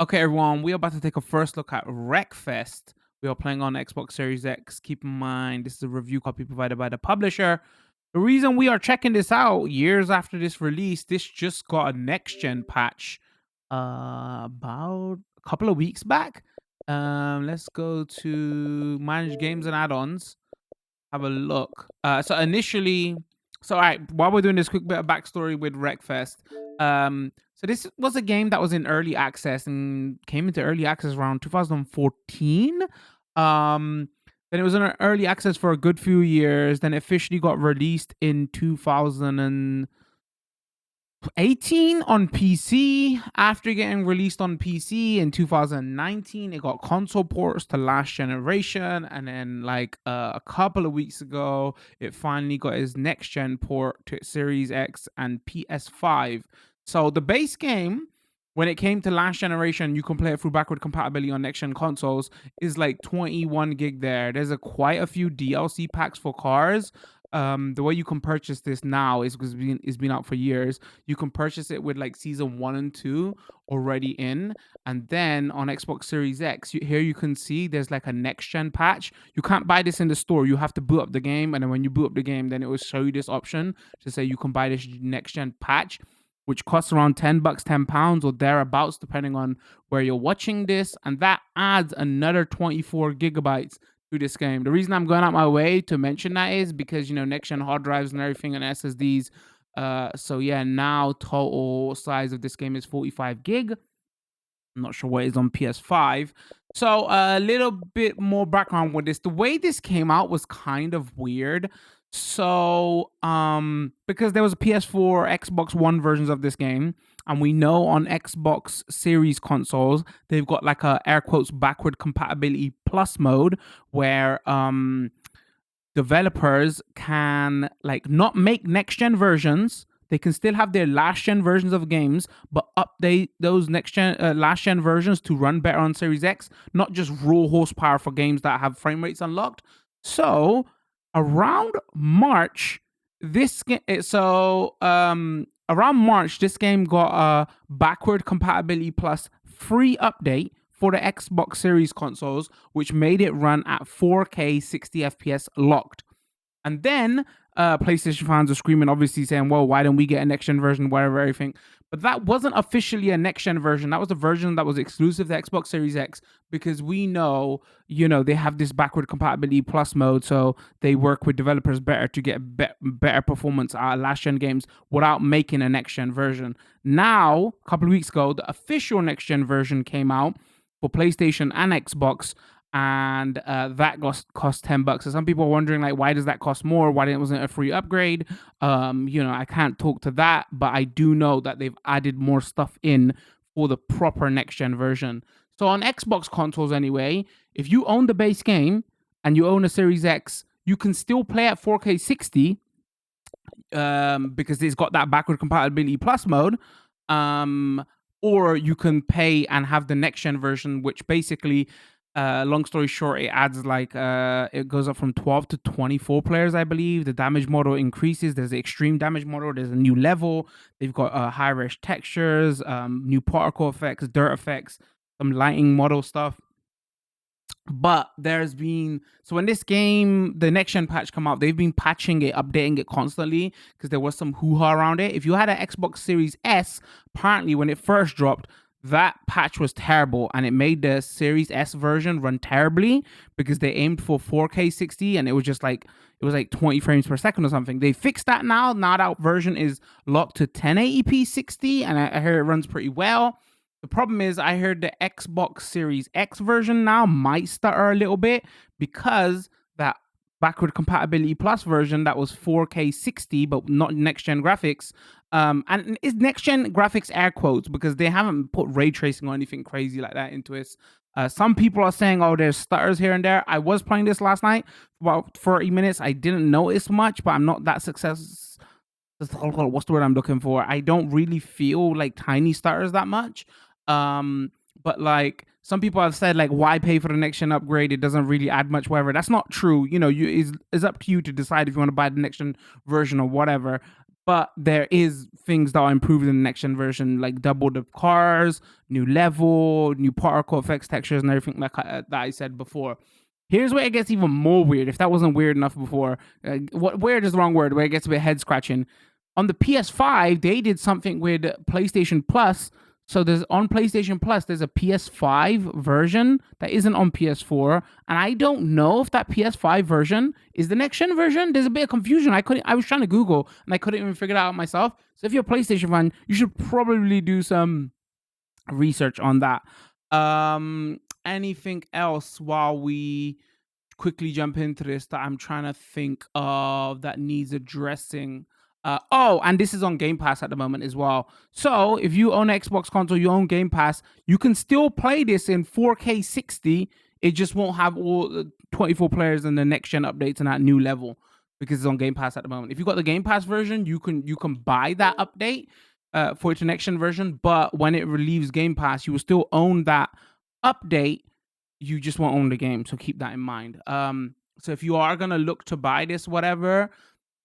Okay, everyone, we are about to take a first look at Wreckfest. We are playing on Xbox Series X. Keep in mind, this is a review copy provided by the publisher. The reason we are checking this out years after this release, this just got a next gen patch about a couple of weeks back. Let's go to manage games and add-ons. Have a look. All right, while we're doing this quick bit of backstory with Wreckfest, so this was a game that was in early access and came into early access around 2014. Then it was in early access for a good few years. Then it officially got released in 2018 on PC. After getting released on PC in 2019, it got console ports to last generation, and then a couple of weeks ago, it finally got its next gen port to Series X and PS5. So the base game, when it came to last generation, you can play it through backward compatibility on next gen consoles, is like 21 gig there. There's quite a few DLC packs for cars. The way you can purchase this now is because it's been out for years. You can purchase it with like season 1 and 2 already in, and then on Xbox Series X, here you can see there's like a next gen patch. You can't buy this in the store. You have to boot up the game, and then when you boot up the game, then it will show you this option to say you can buy this next gen patch, which costs around $10, £10 or thereabouts, depending on where you're watching this, and that adds another 24 gigabytes to this game. The reason I'm going out my way to mention that is because, next gen hard drives and everything and SSDs. So yeah, now total size of this game is 45 gig. I'm not sure what it is on PS5. So a little bit more background with this. The way this came out was kind of weird. So because there was a PS4, Xbox One versions of this game, and we know on Xbox Series consoles, they've got like a air quotes backward compatibility plus mode where developers can like not make next gen versions. They can still have their last gen versions of games, but update those next gen, last gen versions to run better on Series X, not just raw horsepower for games that have frame rates unlocked. So around March, this game. Around March, this game got a backward compatibility plus free update for the Xbox Series consoles, which made it run at 4K 60 FPS locked. And then PlayStation fans are screaming, obviously saying, well, why don't we get a next-gen version, whatever, everything. But that wasn't officially a next-gen version. That was a version that was exclusive to Xbox Series X, because we know, they have this backward compatibility plus mode, so they work with developers better to get better performance out of last-gen games without making a next-gen version. Now, a couple of weeks ago, the official next-gen version came out for PlayStation and Xbox, and that cost $10. So some people are wondering, like, why does that cost more? Why wasn't it a free upgrade? I can't talk to that, but I do know that they've added more stuff in for the proper next gen version. So on Xbox consoles anyway, if you own the base game and you own a Series X, you can still play at 4K 60 because it's got that backward compatibility plus mode. Or you can pay and have the next gen version, which basically, long story short, it adds it goes up from 12 to 24 players, I believe. The damage model increases. There's the extreme damage model. There's a new level. They've got high res textures, new particle effects, dirt effects, some lighting model stuff. But so when this game, the next gen patch come out, they've been patching it, updating it constantly, because there was some hoo-ha around it. If you had an Xbox Series S, apparently when it first dropped, that patch was terrible, and it made the Series S version run terribly because they aimed for 4K 60, and it was 20 frames per second or something. They fixed that now. Now that version is locked to 1080p 60, and I hear it runs pretty well. The problem is, I heard the Xbox Series X version now might stutter a little bit because that backward compatibility plus version that was 4K 60 but not next gen graphics, and it's next gen graphics air quotes because they haven't put ray tracing or anything crazy like that into it. Some people are saying, oh, there's stutters here and there. I was playing this last night for about 30 minutes. I didn't notice much, but I'm not that successful. What's the word I'm looking for? I don't really feel like tiny stutters that much. But like some people have said, like, why pay for the next gen upgrade? It doesn't really add much, whatever. That's not true. It's up to you to decide if you want to buy the next gen version or whatever. but there is things that are improved in the next gen version, like double the cars, new level, new particle effects, textures, and everything like that I said before. Here's where it gets even more weird. If that wasn't weird enough before, what weird is the wrong word. Where it gets a bit head scratching. On the PS5, they did something with PlayStation Plus. So there's on PlayStation Plus, there's a PS5 version that isn't on PS4, and I don't know if that PS5 version is the next gen version. There's a bit of confusion. I was trying to Google and I couldn't even figure it out myself. So if you're a PlayStation fan, you should probably do some research on that. Anything else while we quickly jump into this that I'm trying to think of that needs addressing? And this is on Game Pass at the moment as well. So if you own an Xbox console, you own Game Pass, you can still play this in 4K 60. It just won't have all the 24 players and the next gen updates and that new level because it's on Game Pass at the moment. If you got the Game Pass version, you can buy that update for its next gen version. But when it relieves Game Pass, you will still own that update. You just won't own the game, so keep that in mind. So if you are gonna look to buy this, whatever,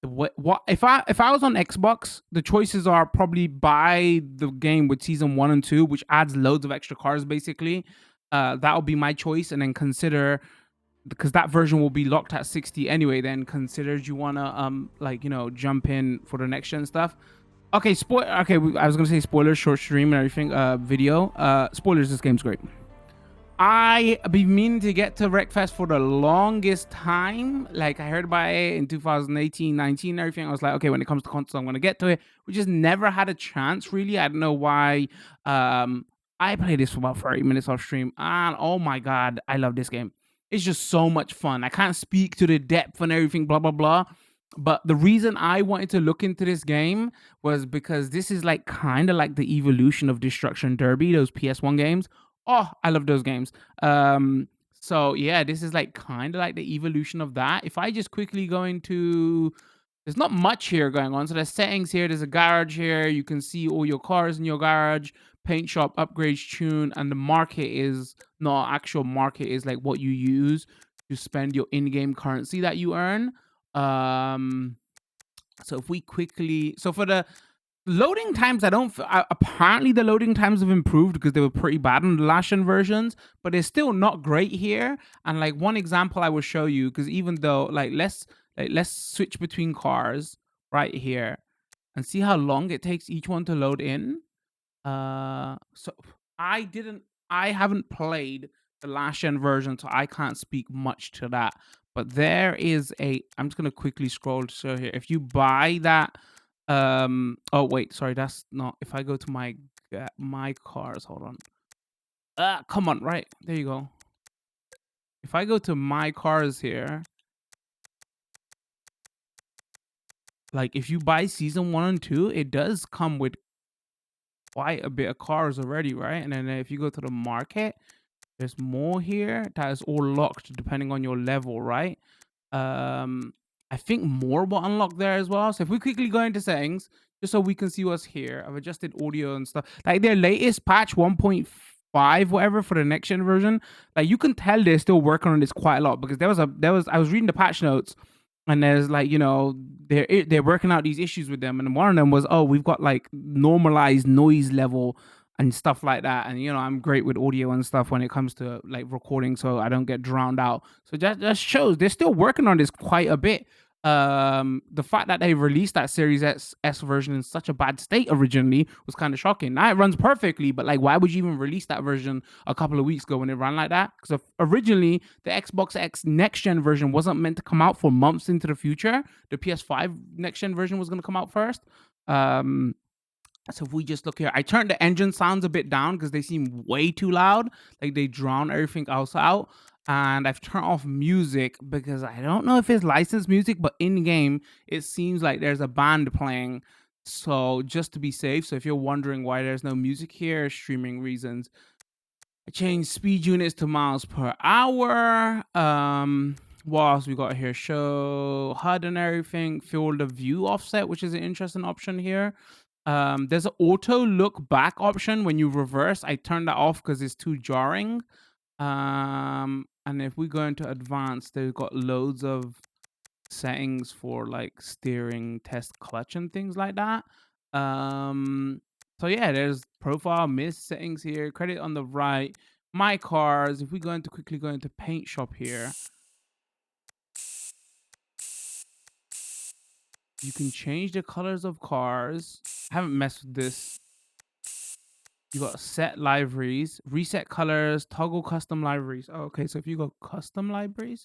what if I was on Xbox, the choices are probably buy the game with season 1 and 2, which adds loads of extra cars basically. That'll be my choice, and then consider, because that version will be locked at 60 anyway, then consider you wanna jump in for the next gen stuff. Okay, I was gonna say spoilers, short stream and everything, video. Spoilers, this game's great. I been meaning to get to Wreckfest for the longest time. Like, I heard about it in 2018, 19, everything. I was like, okay, when it comes to console, I'm gonna get to it. We just never had a chance, really. I don't know why. I played this for about 30 minutes off stream, and oh my god, I love this game. It's just so much fun. I can't speak to the depth and everything, blah blah blah. But the reason I wanted to look into this game was because this is like kind of like the evolution of Destruction Derby, those PS1 games. Oh, I love those games. So yeah, this is like kind of like the evolution of that. If I just quickly go into, there's not much here going on. So there's settings here. There's a garage here. You can see all your cars in your garage, paint shop, upgrades, tune, and the market is not actual market, is like what you use to spend your in-game currency that you earn. So if we quickly, so for the loading times, apparently the loading times have improved because they were pretty bad in the last gen versions, but they're still not great here. And like one example I will show you, because even though let's switch between cars right here and see how long it takes each one to load in. So I haven't played the last gen version, so I can't speak much to that. But there is I'm just gonna quickly scroll to show here. If you buy that, oh wait, sorry, that's not. If I go to my cars, hold on. Come on, right there you go. If I go to my cars here, like if you buy season 1 and 2, it does come with quite a bit of cars already, right? And then if you go to the market, there's more here that is all locked depending on your level, right? I think more will unlock there as well. So if we quickly go into settings, just so we can see what's here, I've adjusted audio and stuff. Like their latest patch 1.5, whatever, for the next gen version, like you can tell they're still working on this quite a lot, because I was reading the patch notes, and there's like, they're working out these issues with them, and one of them was, oh, we've got like normalized noise level and stuff like that. And I'm great with audio and stuff when it comes to like recording, so I don't get drowned out. So that shows they're still working on this quite a bit. The fact that they released that Series S version in such a bad state originally was kind of shocking. Now it runs perfectly, but like, why would you even release that version a couple of weeks ago when it ran like that? Because originally the Xbox X Next Gen version wasn't meant to come out for months into the future. The PS5 Next Gen version was going to come out first. So if we just look here, I turned the engine sounds a bit down because they seem way too loud. Like they drown everything else out. And I've turned off music because I don't know if it's licensed music, but in game it seems like there's a band playing. So just to be safe. So if you're wondering why there's no music here, streaming reasons. I changed speed units to miles per hour. What else we got here? Show HUD and everything. Field of view offset, which is an interesting option here. There's an auto look back option when you reverse. I turned that off because it's too jarring. And if we go into advanced, they've got loads of settings for like steering, test clutch, and things like that. So yeah, there's profile, miss settings here, credit on the right, my cars. If we quickly go into paint shop here, you can change the colors of cars. I haven't messed with this. You got set libraries, reset colors, toggle custom libraries. Oh, okay. So if you go custom libraries,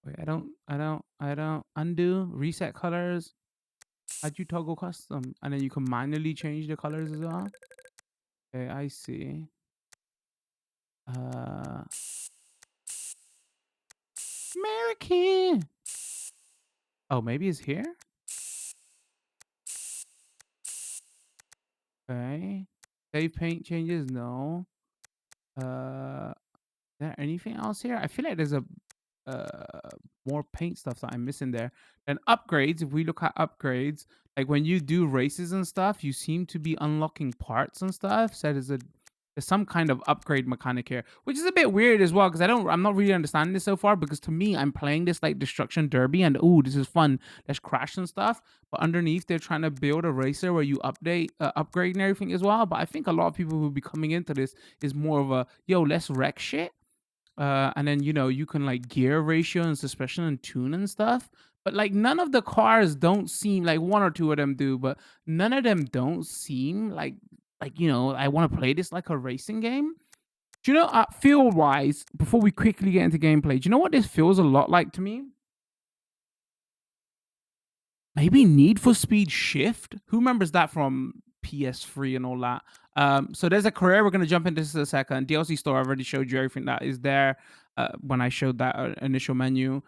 wait, I don't undo, reset colors. How'd you toggle custom? And then you can manually change the colors as well. Okay, I see. Uh, American. Oh, maybe it's here. Okay. Save paint changes. No. Is there anything else here? I feel like there's a more paint stuff that I'm missing there. And upgrades, if we look at upgrades, like when you do races and stuff, you seem to be unlocking parts and stuff. So there's some kind of upgrade mechanic here, which is a bit weird as well, because I'm not really understanding this so far, because to me, I'm playing this like destruction derby and oh, this is fun. Let's crash and stuff. But underneath, they're trying to build a racer where you upgrade and everything as well. But I think a lot of people who will be coming into this is more of a, yo, let's wreck shit. And then you can like gear ratio and suspension and tune and stuff. But like none of the cars don't seem like, one or two of them do, but none of them don't seem like I want to play this like a racing game. Do you know, feel wise, before we quickly get into gameplay, do you know what this feels a lot like to me? Maybe Need for Speed Shift. Who remembers that from PS3 and all that? So there's a career. We're going to jump into this in a second. DLC store, I already showed you everything that is there when I showed that initial menu.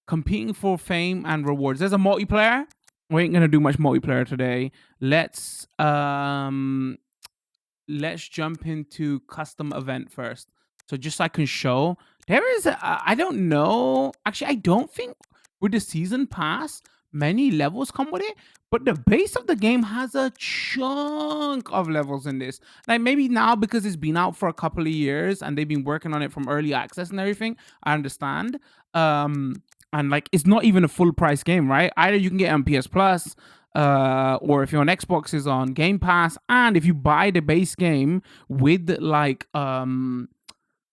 Competing for fame and rewards. There's a multiplayer. We ain't going to do much multiplayer today. Let's jump into custom event first. So just so I can show, there is I don't know. Actually, I don't think with the season pass many levels come with it, but the base of the game has a chunk of levels in this. Like maybe now because it's been out for a couple of years and they've been working on it from early access and everything, I understand. And like it's not even a full price game, right? Either you can get it on PS Plus, or if you're on Xbox, is on Game Pass, and if you buy the base game with like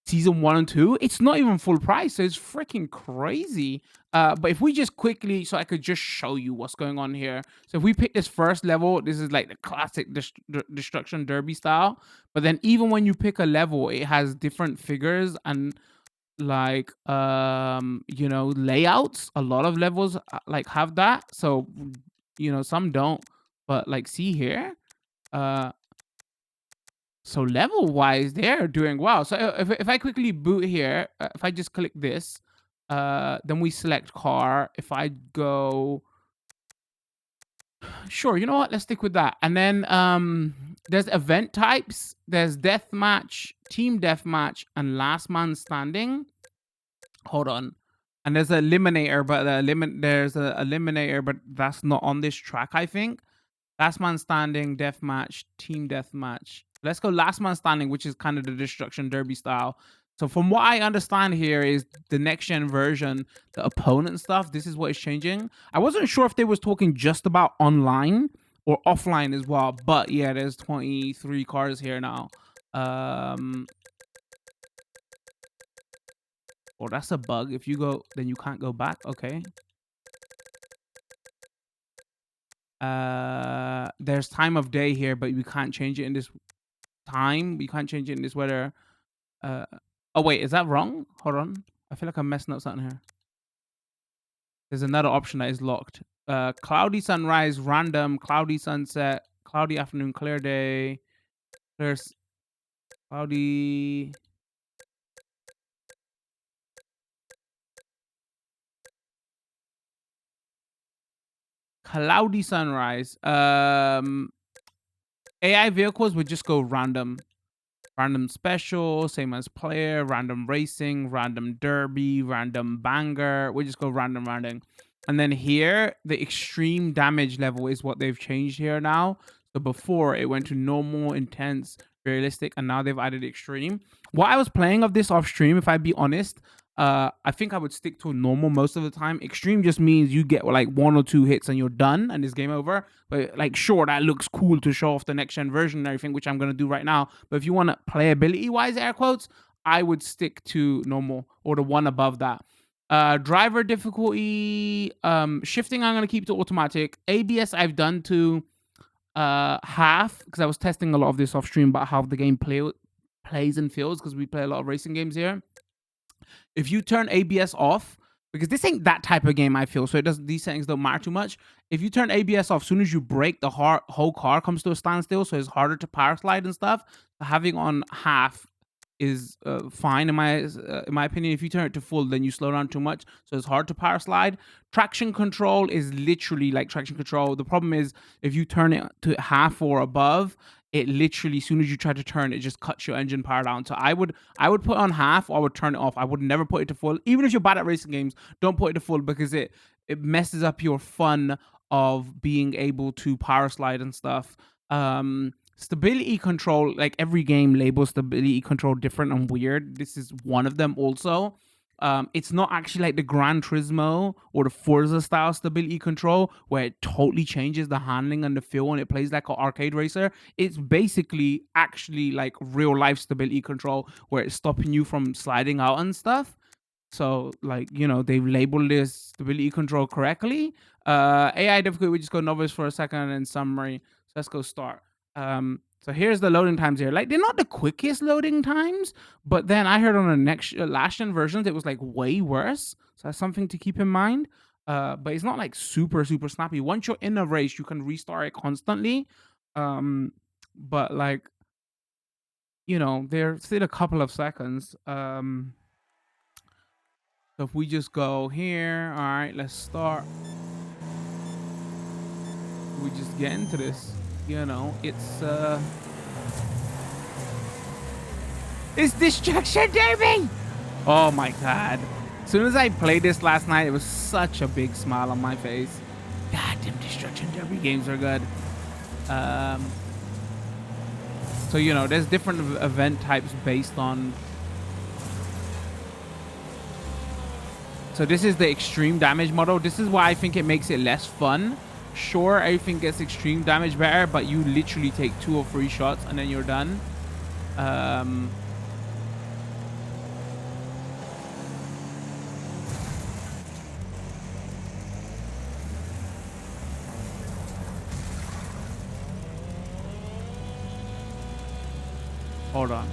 season 1 and 2, it's not even full price, so it's freaking crazy. But if we just quickly, so I could just show you what's going on here. So if we pick this first level, this is like the classic destruction derby style. But then even when you pick a level, it has different figures and like layouts. A lot of levels like have that. So some don't. But like see here, uh so level wise, they're doing well. So if I quickly boot here, if I just click this, then we select car. If I go, sure, you know what? Let's stick with that. And then there's event types. There's deathmatch, team deathmatch, and last man standing. Hold on. And there's an eliminator, but there's an eliminator, but that's not on this track, I think. Last man standing, deathmatch, team deathmatch. Let's go last man standing, which is kind of the destruction derby style. So from what I understand here is the next gen version, the opponent stuff, this is what is changing. I wasn't sure if they was talking just about online or offline as well, but yeah, there's 23 cars here now. Oh, that's a bug. If you go, then you can't go back. Okay. There's time of day here, but we can't change it in this time. We can't change it in this weather. Oh wait, is that wrong? Hold on. I feel like I'm messing up something here. There's another option that is locked. Cloudy sunrise, random, cloudy sunset, cloudy afternoon, clear day, cloudy. Cloudy sunrise. AI vehicles would just go random. Random special, same as player, random racing, random derby, random banger. We just go random. And then here, the extreme damage level is what they've changed here now. So before it went to normal, intense, realistic, and now they've added extreme. What I was playing of this off stream, if I be honest, I think I would stick to normal most of the time. Extreme just means you get like 1 or 2 hits and you're done and it's game over. But like, sure, that looks cool to show off the next gen version and everything, which I'm gonna do right now. But if you want to playability wise, air quotes, I would stick to normal or the one above that. Driver difficulty, shifting, I'm gonna keep to automatic. ABS I've done to half because I was testing a lot of this off stream about how the game plays and feels because we play a lot of racing games here. If you turn ABS off, because this ain't that type of game, I feel, so it doesn't, these settings don't matter too much. If you turn ABS off, as soon as you brake, the whole car comes to a standstill, so it's harder to power slide and stuff. Having on half is fine in my opinion. If you turn it to full, then you slow down too much, so it's hard to power slide. Traction control is literally like traction control. The problem is if you turn it to half or above, it literally, as soon as you try to turn, it just cuts your engine power down. So I would put on half, or I would turn it off. I would never put it to full. Even if you're bad at racing games, don't put it to full because it messes up your fun of being able to power slide and stuff. Stability control, like every game labels stability control different and weird. This is one of them also. It's not actually like the Gran Turismo or the Forza style stability control where it totally changes the handling and the feel and it plays like an arcade racer. It's basically actually like real life stability control where it's stopping you from sliding out and stuff. So like, you know, they've labeled this stability control correctly. AI difficulty, we just go novice for a second and then summary. So let's go start. So here's the loading times here. Like, they're not the quickest loading times, but then I heard on the last gen versions it was like way worse. So that's something to keep in mind. But it's not like super snappy. Once you're in a race, you can restart it constantly. But like, you know, there's still a couple of seconds. So if we just go here, all right, let's start. We just get into this. You know, it's Destruction Derby! Oh my god. As soon as I played this last night, it was such a big smile on my face. God damn, Destruction Derby games are good. So, you know, there's different event types based on... So this is the extreme damage model. This is why I think it makes it less fun. Sure, everything gets extreme damage better, but you literally take 2 or 3 shots and then you're done. Hold on.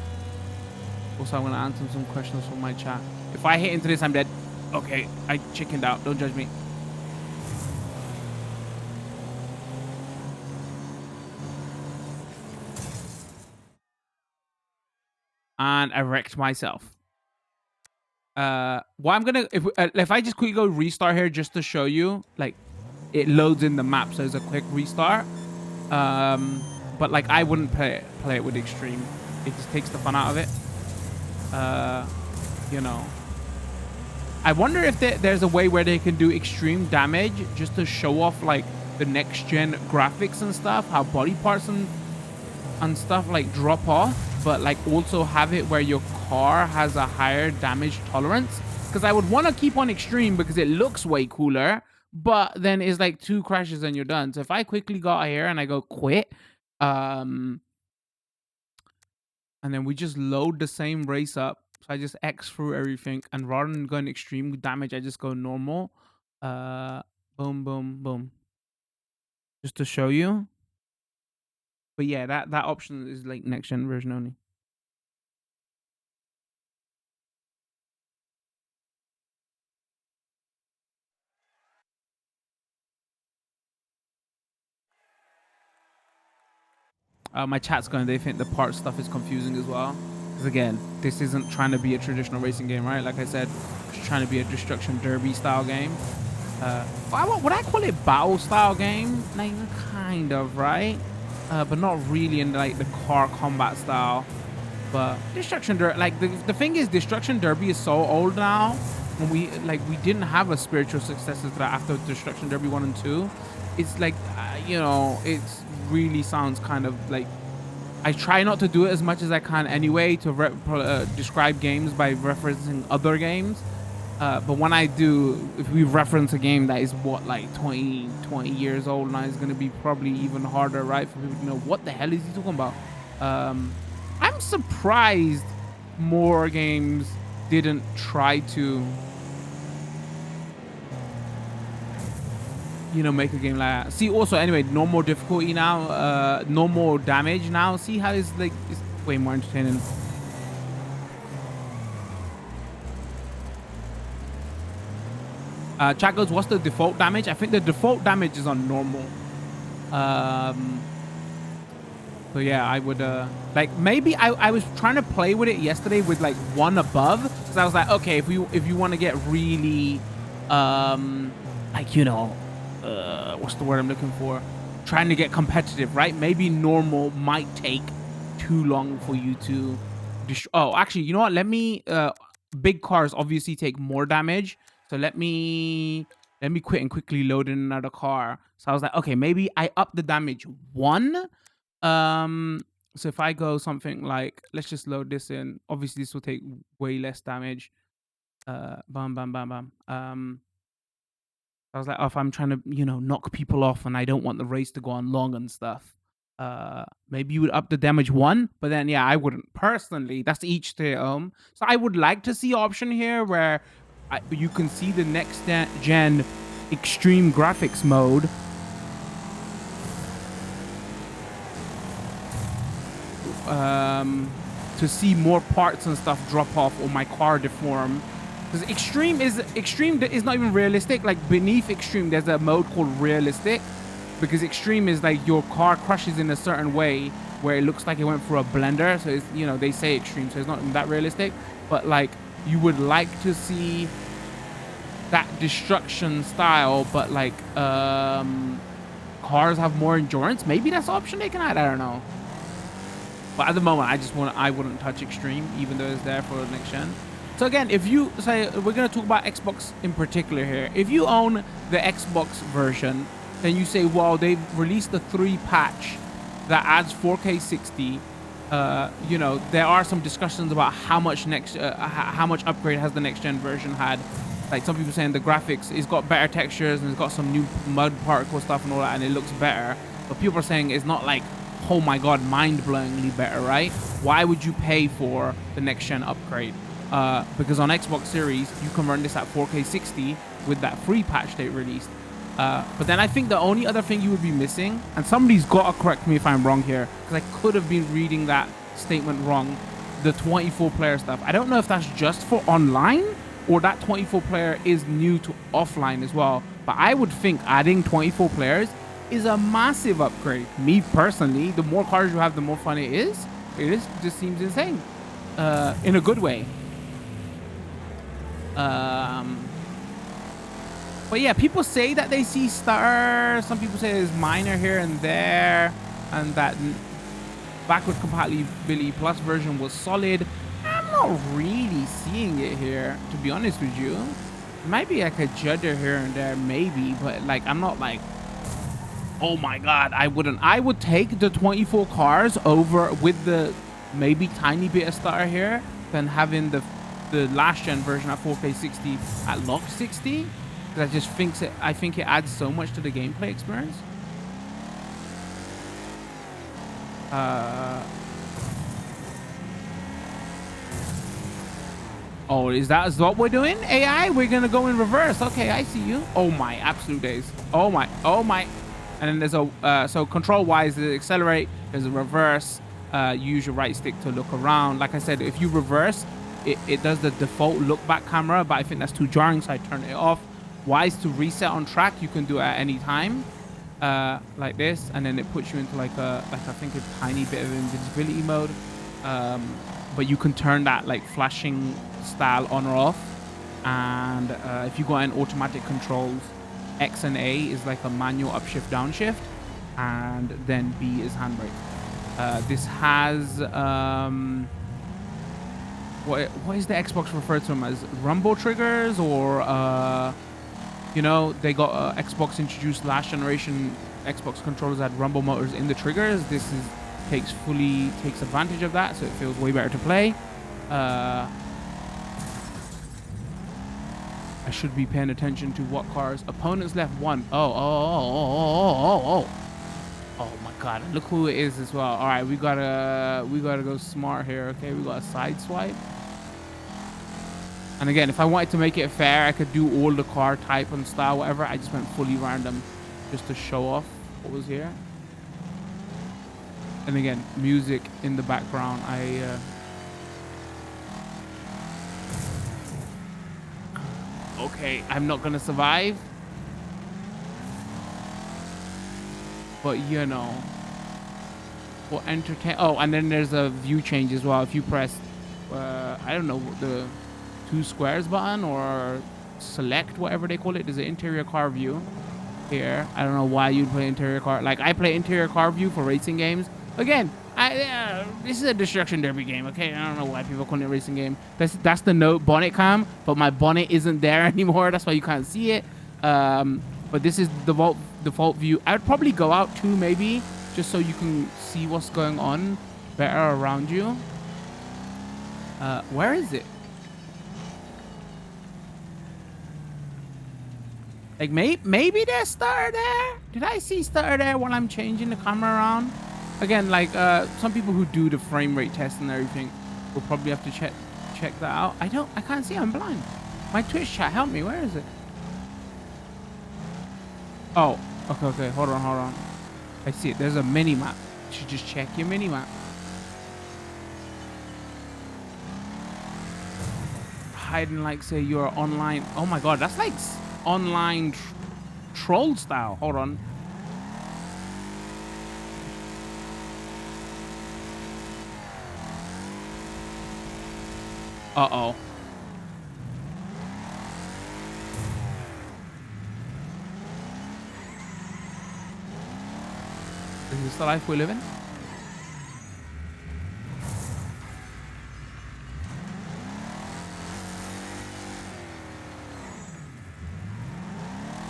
Also, I'm gonna answer some questions from my chat. If I hit into this, I'm dead. Okay, I chickened out. Don't judge me. And I wrecked myself. Well, I'm gonna, if I just quickly go restart here just to show you, like, it loads in the map, so it's a quick restart. But like, I wouldn't play it with extreme. It just takes the fun out of it. You know, I wonder if there's a way where they can do extreme damage just to show off like the next gen graphics and stuff, how body parts and stuff like drop off, but like also have it where your car has a higher damage tolerance. Because I would want to keep on extreme because it looks way cooler, but then it's like 2 crashes and you're done. So if I quickly got here and I go quit, and then we just load the same race up. So I just X through everything, and rather than going extreme damage, I just go normal. Boom, boom, boom. Just to show you. But yeah, that option is like next gen version only. My chat's going, they think the part stuff is confusing as well. Because again, this isn't trying to be a traditional racing game, right? Like I said, it's trying to be a Destruction Derby style game. Would I call it battle style game? Like, kind of, right? But not really in like the car combat style. But Destruction Derby, like the thing is, Destruction Derby is so old now. When we didn't have a spiritual successor to that after Destruction Derby 1 and 2. It's like, you know, it's really sounds kind of like I try not to do it as much as I can anyway to describe games by referencing other games. But when I do, if we reference a game that is what, like 20 years old now, it's going to be probably even harder, right? For people to know what the hell is he talking about. I'm surprised more games didn't try to, you know, make a game like that. See, also, anyway, normal difficulty now, normal damage now. See how it's like, it's way more entertaining. Chat goes, what's the default damage? I think the default damage is on normal. So yeah, I would like, maybe I was trying to play with it yesterday with like one above, because I was like, okay, if you want to get really like, you know, what's the word I'm looking for, trying to get competitive, right? Maybe normal might take too long for you to oh, actually, you know what, let me big cars obviously take more damage, so let me quit and quickly load in another car. So I was like, okay, maybe I up the damage one. So if I go something like, let's just load this in, obviously this will take way less damage. Bam bam bam bam. I was like, oh, if I'm trying to, you know, knock people off and I don't want the race to go on long and stuff, maybe you would up the damage one. But then yeah, I wouldn't personally. That's each to their own. So I would like to see option here where you can see the next gen extreme graphics mode. To see more parts and stuff drop off or my car deform. Because extreme is not even realistic. Like beneath extreme, there's a mode called realistic. Because extreme is like your car crushes in a certain way where it looks like it went through a blender. So it's, you know, they say extreme, so it's not that realistic. But like, you would like to see that destruction style, but like cars have more endurance. Maybe that's an option they can add. I don't know. But at the moment, I wouldn't touch extreme, even though it's there for the next gen. So again, if you say, we're going to talk about Xbox in particular here. If you own the Xbox version, then you say, well, they've released the 3 patch that adds 4K 60. You know, there are some discussions about how much upgrade has the next gen version had. Like some people saying the graphics, it's got better textures and it's got some new mud particle stuff and all that, and it looks better. But people are saying it's not like, oh my god, mind-blowingly better, right? Why would you pay for the next gen upgrade? Because on Xbox Series, you can run this at 4K 60 with that free patch they released. But then I think the only other thing you would be missing, and somebody's got to correct me if I'm wrong here, because I could have been reading that statement wrong, the 24-player stuff. I don't know if that's just for online, or that 24-player is new to offline as well. But I would think adding 24 players is a massive upgrade. Me personally, the more cars you have, the more fun it is. It just seems insane, in a good way. But yeah, people say that they see stars. Some people say there's minor here and there, and that backwards compatibility plus version was solid. I'm not really seeing it here, to be honest with you. It might be like a judder here and there, maybe, but like, I'm not like, oh my god, I wouldn't. I would take the 24 cars over with the maybe tiny bit of stutter here than having the last gen version at 4K 60 at lock 60. Because I think it adds so much to the gameplay experience. Oh, is that what we're doing? AI, we're gonna go in reverse. Okay, I see you. Oh my absolute days. Oh my. And then there's a so control wise, the accelerate, there's a reverse. You use your right stick to look around. Like I said, if you reverse, it does the default look back camera, but I think that's too jarring, so I turn it off. Wise to reset on track, you can do it at any time, like this, and then it puts you into like I think a tiny bit of invisibility mode. But you can turn that like flashing style on or off. And if you go in automatic controls, X and A is like a manual upshift downshift, and then B is handbrake. This has what is the Xbox referred to them as? Rumble triggers, or you know, they got Xbox introduced last generation Xbox controllers had rumble motors in the triggers. This is takes advantage of that, so it feels way better to play. I should be paying attention to what cars. Opponents left 1. Oh my god, look who it is as well. All right, we gotta go smart here. Okay, we got a side swipe. And again, if I wanted to make it fair, I could do all the car type and style, whatever. I just went fully random just to show off what was here. And again, music in the background. Okay, I'm not gonna survive. But you know, for entertain. Oh, and then there's a view change as well. If you press, I don't know, the 2 squares button or select, whatever they call it. There's an interior car view here. I don't know why you'd play interior car. Like, I play interior car view for racing games. Again, this is a destruction derby game, okay? I don't know why people call it a racing game. That's the note bonnet cam, but my bonnet isn't there anymore. That's why you can't see it. But this is the default view. I would probably go out too, maybe, just so you can see what's going on better around you. Where is it? Like, maybe there's Star there? Did I see Star there while I'm changing the camera around? Again, like, some people who do the frame rate test and everything will probably have to check that out. I can't see. I'm blind. My Twitch chat, help me. Where is it? Oh, okay. Hold on. I see it. There's a mini map. You should just check your mini map. Hide and like say you're online. Oh my god, that's like online troll style. Hold on. Uh-oh. Is this the life we live in?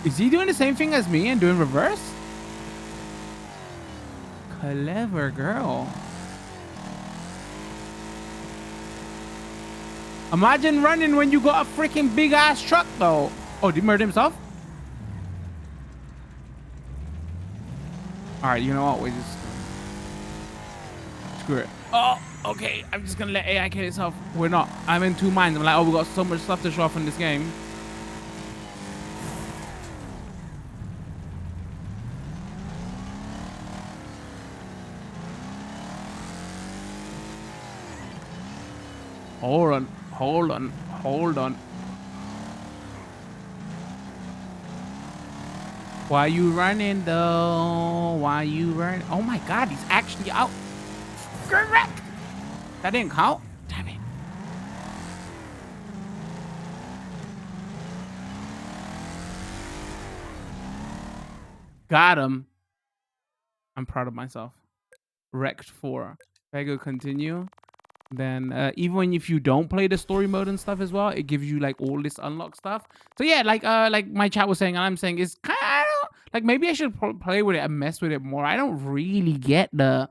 Is he doing the same thing as me and doing reverse? Clever girl. Imagine running when you got a freaking big ass truck though. Oh, did he murder himself? All right, you know what? We just screw it. Oh, okay. I'm just gonna let AI kill itself. We're not. I'm in 2 minds. I'm like, oh, we got so much stuff to show off in this game. Hold on. Why you running though? Why you running? Oh my god, he's actually out. Correct. That didn't count. Damn it. Got him. I'm proud of myself. Wrecked 4. If I go continue, then even if you don't play the story mode and stuff as well, it gives you like all this unlock stuff. So yeah, like my chat was saying, and I'm saying, is kind of like maybe I should play with it and mess with it more. I don't really get the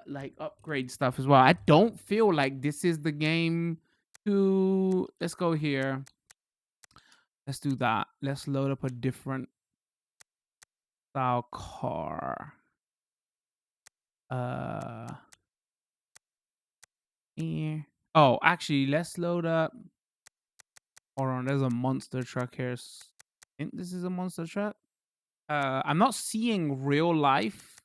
like upgrade stuff as well. I don't feel like this is the game to. Let's go here. Let's do that. Let's load up a different style car. Here. Oh, actually, let's load up. Hold on, there's a monster truck here. I think this is a monster truck. I'm not seeing real life.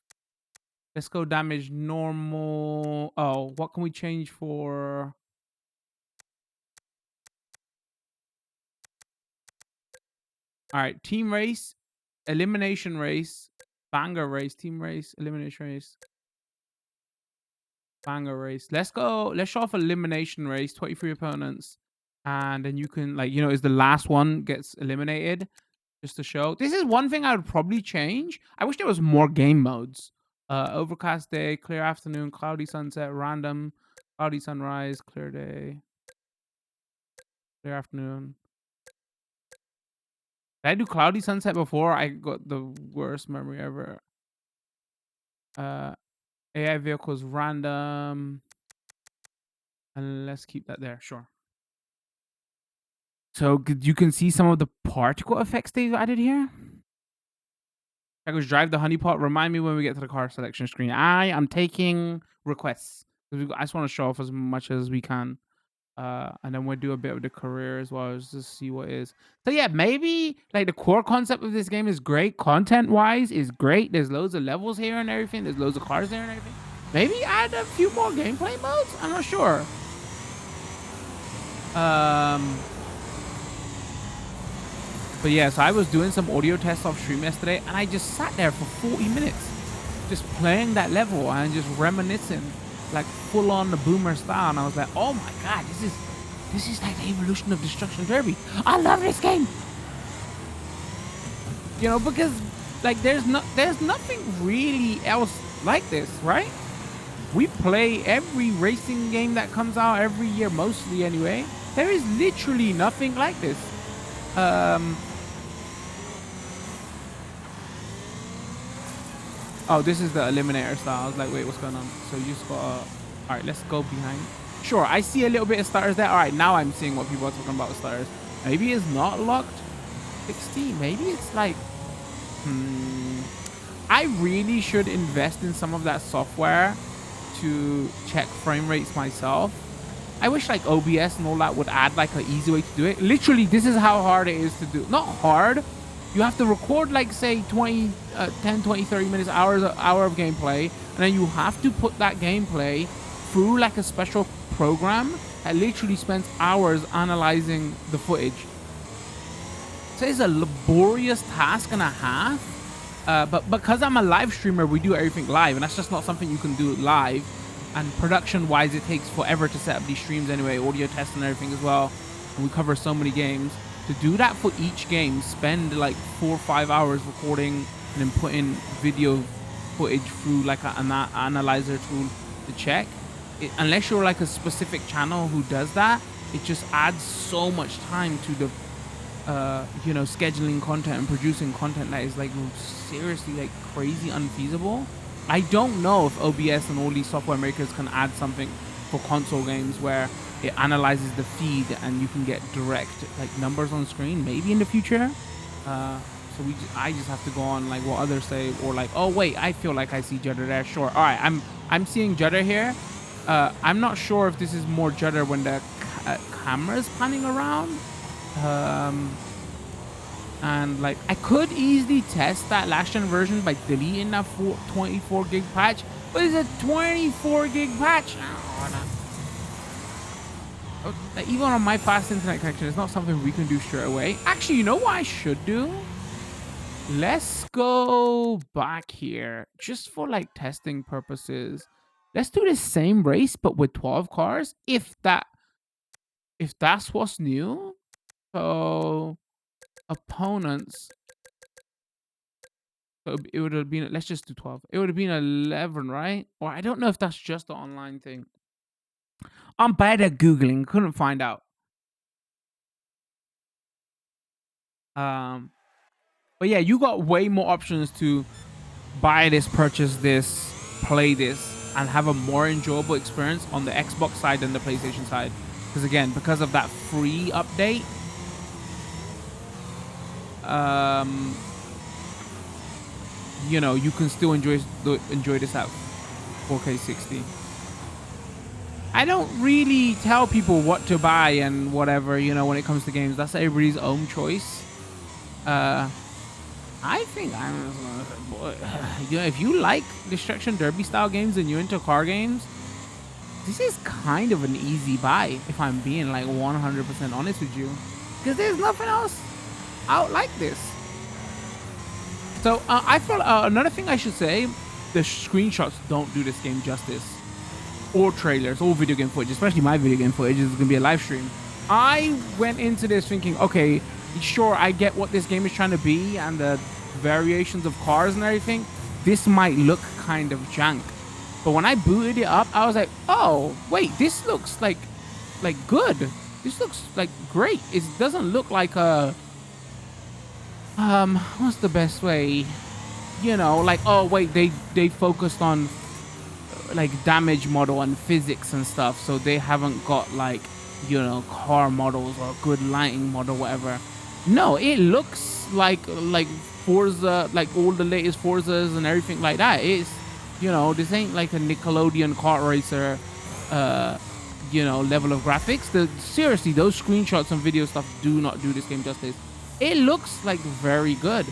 Let's go damage normal. Oh, what can we change for? All right, team race, elimination race, banger race, team race, elimination race, banger race. Let's go. Let's show off elimination race, 23 opponents. And then you can, like, is the last one gets eliminated. Just to show. This is one thing I would probably change. I wish there was more game modes. Overcast day, clear afternoon, cloudy sunset, random, cloudy sunrise, clear day, clear afternoon. Did I do cloudy sunset before? I got the worst memory ever. AI vehicles random. And let's keep that there. Sure. So you can see some of the particle effects they've added here. I goes drive the honeypot. Remind me when we get to the car selection screen. I am taking requests. I just want to show off as much as we can. And then we'll do a bit of the career as well, just to see what is. So yeah, maybe like the core concept of this game is great. Content wise is great. There's loads of levels here and everything. There's loads of cars there and everything. Maybe add a few more gameplay modes. I'm not sure. But yeah, so I was doing some audio tests off stream yesterday, and I just sat there for 40 minutes, just playing that level and just reminiscing, like full on the boomer style. And I was like, oh my god, this is like the evolution of Destruction Derby. I love this game. You know, because like there's nothing really else like this, right? We play every racing game that comes out every year, mostly anyway. There is literally nothing like this. Oh, this is the eliminator style. I was like, wait, what's going on? So you just got all right, let's go behind. Sure, I see a little bit of starters there. All right, now I'm seeing what people are talking about with starters. Maybe it's not locked 16. Maybe it's like, I really should invest in some of that software to check frame rates myself. I wish like OBS and all that would add like an easy way to do it. Literally, this is how hard it is to do. Not hard. You have to record like say 10, 20, 30 minutes, hour of gameplay. And then you have to put that gameplay through like a special program that literally spends hours analyzing the footage. So it's a laborious task and a half. But because I'm a live streamer, we do everything live. And that's just not something you can do live. And production-wise, it takes forever to set up these streams anyway. Audio tests and everything as well. And we cover so many games. To do that for each game, spend like 4 or 5 hours recording and then putting video footage through like an analyzer tool to check. Unless you're like a specific channel who does that, it just adds so much time to the scheduling content and producing content that is like seriously like crazy unfeasible. I don't know if OBS and all these software makers can add something for console games where it analyzes the feed and you can get direct like numbers on screen. Maybe in the future. So I just have to go on like what others say, or like, oh wait, I feel like I see judder there. Sure. All right, I'm seeing judder here. I'm not sure if this is more judder when the camera's panning around. And like I could easily test that last gen version by deleting that 24 gig patch, but it's a 24 gig patch. Like, even on my fast internet connection, it's not something we can do straight away. Actually, you know what I should do? Let's go back here just for like testing purposes. Let's do the same race but with 12 cars, if that's what's new. So opponents, so it would have been, let's just do 12. It would have been 11, right? Or I don't know if that's just the online thing. I'm bad at Googling, couldn't find out. But yeah, you got way more options to buy this, purchase this, play this, and have a more enjoyable experience on the Xbox side than the PlayStation side. Because again, because of that free update, you can still enjoy this at 4K 60. I don't really tell people what to buy and whatever, when it comes to games. That's everybody's own choice. I think if you like Destruction Derby style games and you're into car games, this is kind of an easy buy, if I'm being like 100% honest with you, because there's nothing else out like this. So I feel another thing I should say, the screenshots don't do this game justice, or trailers, or video game footage, especially my video game footage is gonna be a live stream. I went into this thinking, okay, sure, I get what this game is trying to be and the variations of cars and everything. This might look kind of jank, but when I booted it up, I was like, oh wait, this looks like good. This looks like great. It doesn't look like a what's the best way, like, oh wait, they focused on like damage model and physics and stuff, so they haven't got like, you know, car models or good lighting model, whatever. No, it looks like Forza, like all the latest Forzas and everything like that. It's, you know, this ain't like a Nickelodeon kart racer, you know, level of graphics. Seriously, those screenshots and video stuff do not do this game justice. It looks like very good.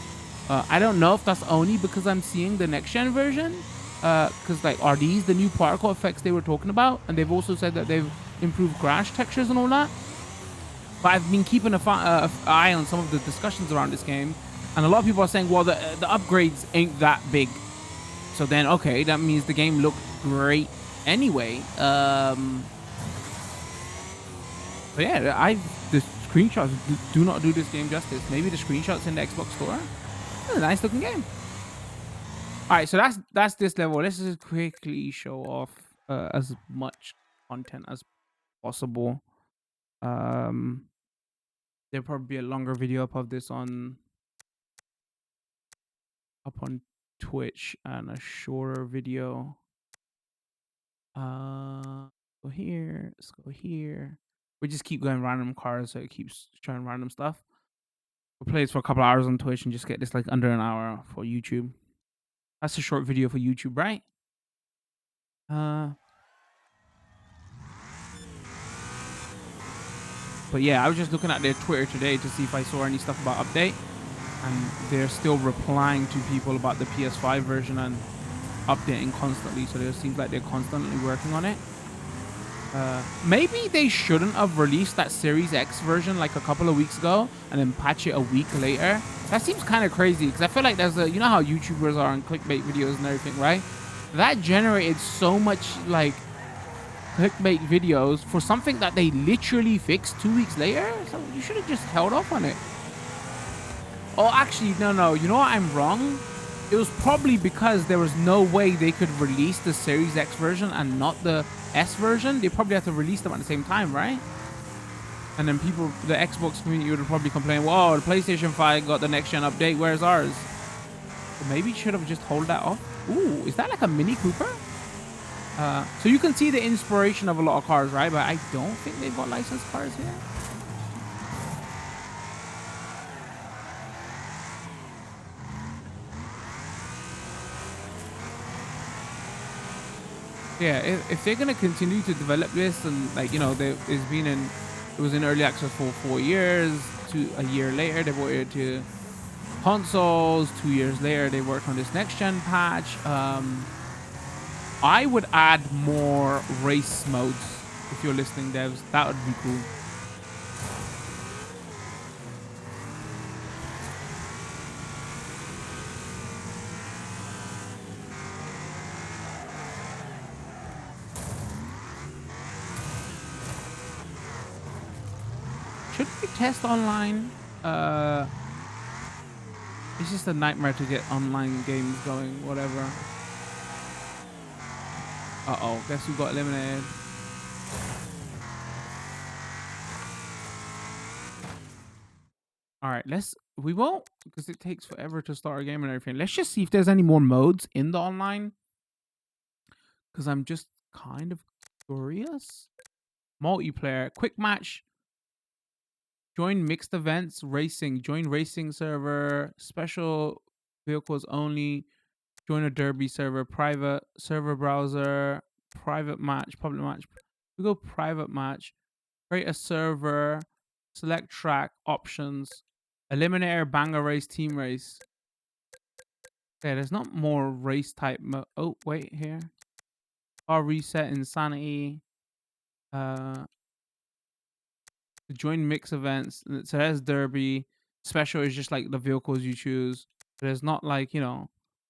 I don't know if that's only because I'm seeing the next gen version, because like, are these the new particle effects they were talking about? And they've also said that they've improved crash textures and all that. But I've been keeping an eye on some of the discussions around this game, and a lot of people are saying, well, the upgrades ain't that big. So then, okay, that means the game looked great anyway. But yeah, the screenshots do not do this game justice. Maybe the screenshots in the Xbox store. It's a nice looking game. All right, so that's this level. Let's just quickly show off as much content as possible. There'll probably be a longer video up of this on Twitch, and a shorter video. Go here. Let's go here. We just keep going random cars, so it keeps showing random stuff. We'll play this for a couple hours on Twitch and just get this like under an hour for YouTube. That's a short video for YouTube, right? But yeah, I was just looking at their Twitter today to see if I saw any stuff about update, and they're still replying to people about the PS5 version and updating constantly. So it seems like they're constantly working on it. Maybe they shouldn't have released that Series X version like a couple of weeks ago and then patch it a week later. That seems kind of crazy, because I feel like there's you know how YouTubers are on clickbait videos and everything, right? That generated so much like clickbait videos for something that they literally fixed 2 weeks later. So you should have just held off on it. Oh, actually, no. You know what? I'm wrong. It was probably because there was no way they could release the Series X version and not the S version. They probably had to release them at the same time, right? And then people, the Xbox community would probably complain, whoa, the PlayStation 5 got the next-gen update. Where's ours? So maybe you should have just hold that off. Ooh, is that like a Mini Cooper? So you can see the inspiration of a lot of cars, right? But I don't think they've got licensed cars here. Yeah, if they're gonna continue to develop this, and like, you know, it was in early access for 4 years. A year later, they brought it to consoles. 2 years later, they worked on this next gen patch. I would add more race modes if you're listening, devs. That would be cool. Should we test online? It's just a nightmare to get online games going, whatever. Uh-oh, guess who got eliminated? All right, we won't, because it takes forever to start a game and everything. Let's just see if there's any more modes in the online, because I'm just kind of curious. Multiplayer, quick match, join mixed events, racing, join racing server, special vehicles only, join a derby server, private server browser, private match, public match. We go private match, create a server, select track, options, eliminator, banger race, team race. Okay, there's not more race type mode. Oh, wait, here. Car reset, insanity. Join mix events. So there's derby. Special is just like the vehicles you choose. There's not like, you know,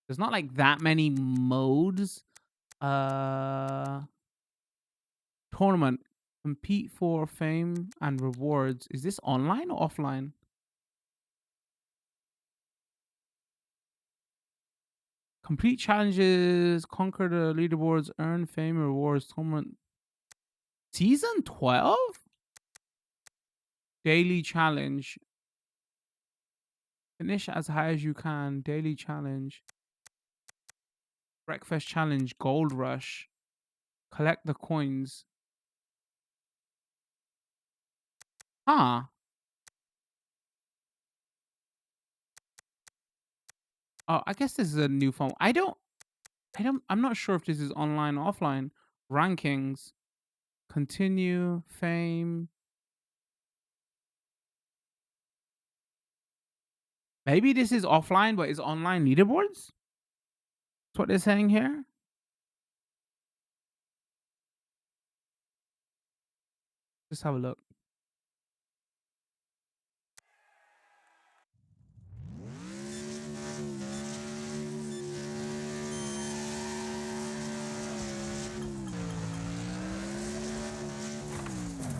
there's not like that many modes. Tournament. Compete for fame and rewards. Is this online or offline? Complete challenges, conquer the leaderboards, earn fame and rewards. Tournament. Season 12? Daily challenge. Finish as high as you can. Daily challenge. Wreckfest challenge. Gold rush. Collect the coins. Huh. Oh, I guess this is a new phone. I'm not sure if this is online or offline. Rankings. Continue. Fame. Maybe this is offline, but it's online leaderboards? That's what they're saying here. Let's have a look.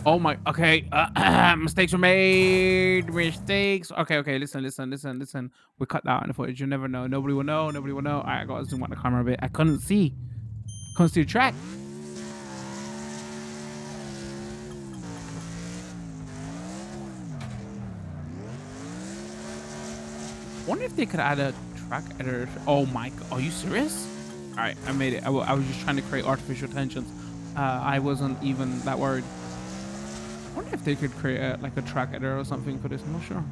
Oh my. Okay. Mistakes were made. Mistakes. Okay. Listen. We cut that out in the footage. You never know. Nobody will know. Nobody will know. All right, I gotta zoom out the camera a bit. I couldn't see. Couldn't see the track. Wonder if they could add a track editor. Oh my. Are you serious? All right, I made it. I was just trying to create artificial tensions. I wasn't even that worried. I wonder if they could create like a track editor or something for this. I'm not sure.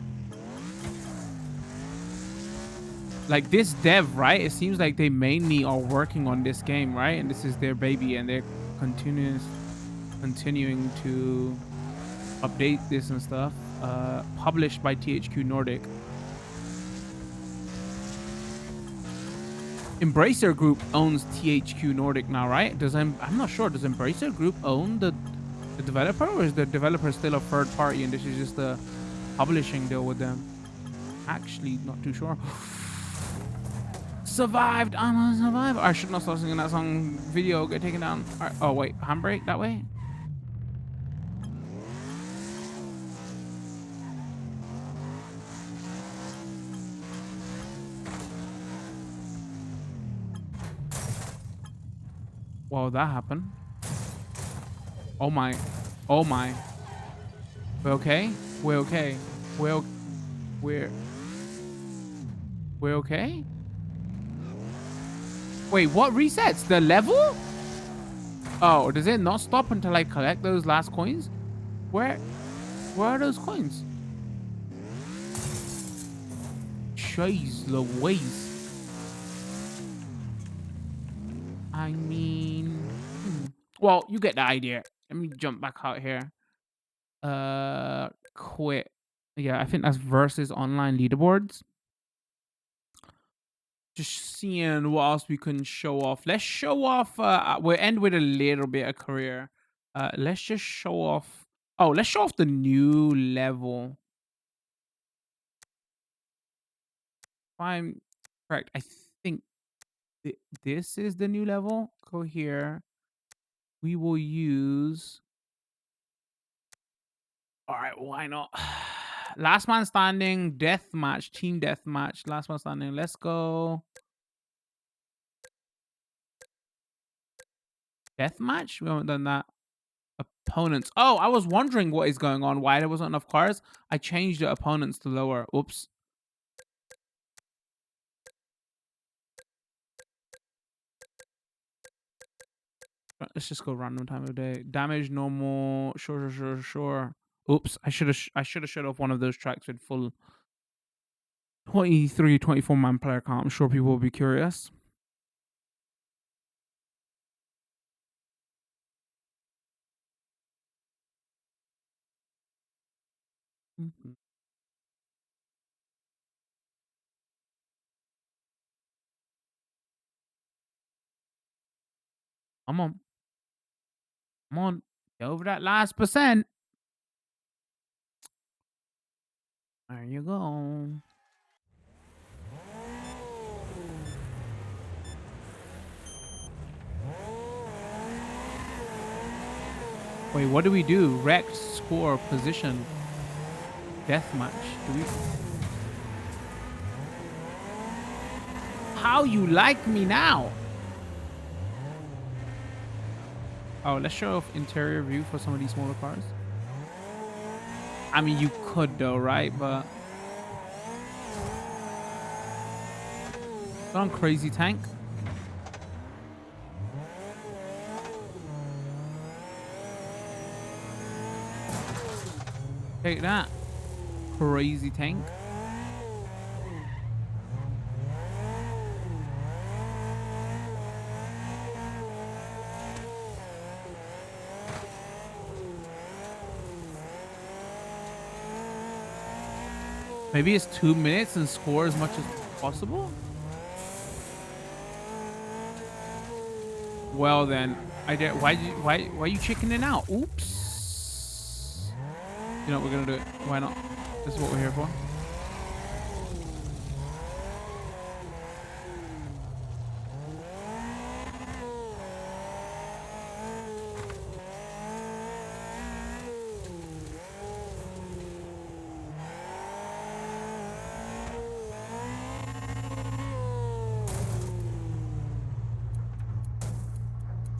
Like this dev, right? It seems like they mainly are working on this game, right? And this is their baby, and they're continuing to update this and stuff. Published by THQ Nordic. Embracer Group owns THQ Nordic now, right? I'm not sure. Does Embracer Group own the developer, or is the developer still a third party and this is just a publishing deal with them? Actually, not too sure. Survived. I'm a survivor. I should not start singing that song. Video get taken down. All right. Oh wait, handbrake that way. Well, that happened. Oh my. Oh my. We're okay? We're okay. We're okay? Wait, what resets? The level? Oh, does it not stop until I collect those last coins? Where are those coins? Jeez Louise. I mean... Well, you get the idea. Let me jump back out here. Quit. Yeah, I think that's versus online leaderboards. Just seeing what else we can show off. Let's show off. We'll end with a little bit of career. Let's just show off. Oh, let's show off the new level. If I'm correct, I think this is the new level. Go here. We will use. All right, why not? Last man standing, death match, team death match. Last man standing. Let's go. Death match. We haven't done that. Opponents. Oh, I was wondering what is going on. Why there wasn't enough cars. I changed the opponents to lower. Oops. Let's just go random time of day. Damage normal. Sure. Oops. I should have shut off one of those tracks with full 23, 24 man player count. I'm sure people will be curious. Mm-hmm. Come on. Come on. Get over that last percent. There you go. Wait, what do we do? Wrecked, score, position, deathmatch. Do we? How you like me now? Oh, let's show off interior view for some of these smaller cars. I mean, you could though, right? But on crazy tank. Take that, crazy tank. Maybe it's 2 minutes and score as much as possible? Well then, I did. Why you chickening out? Oops. You know what, we're gonna do it. Why not? This is what we're here for.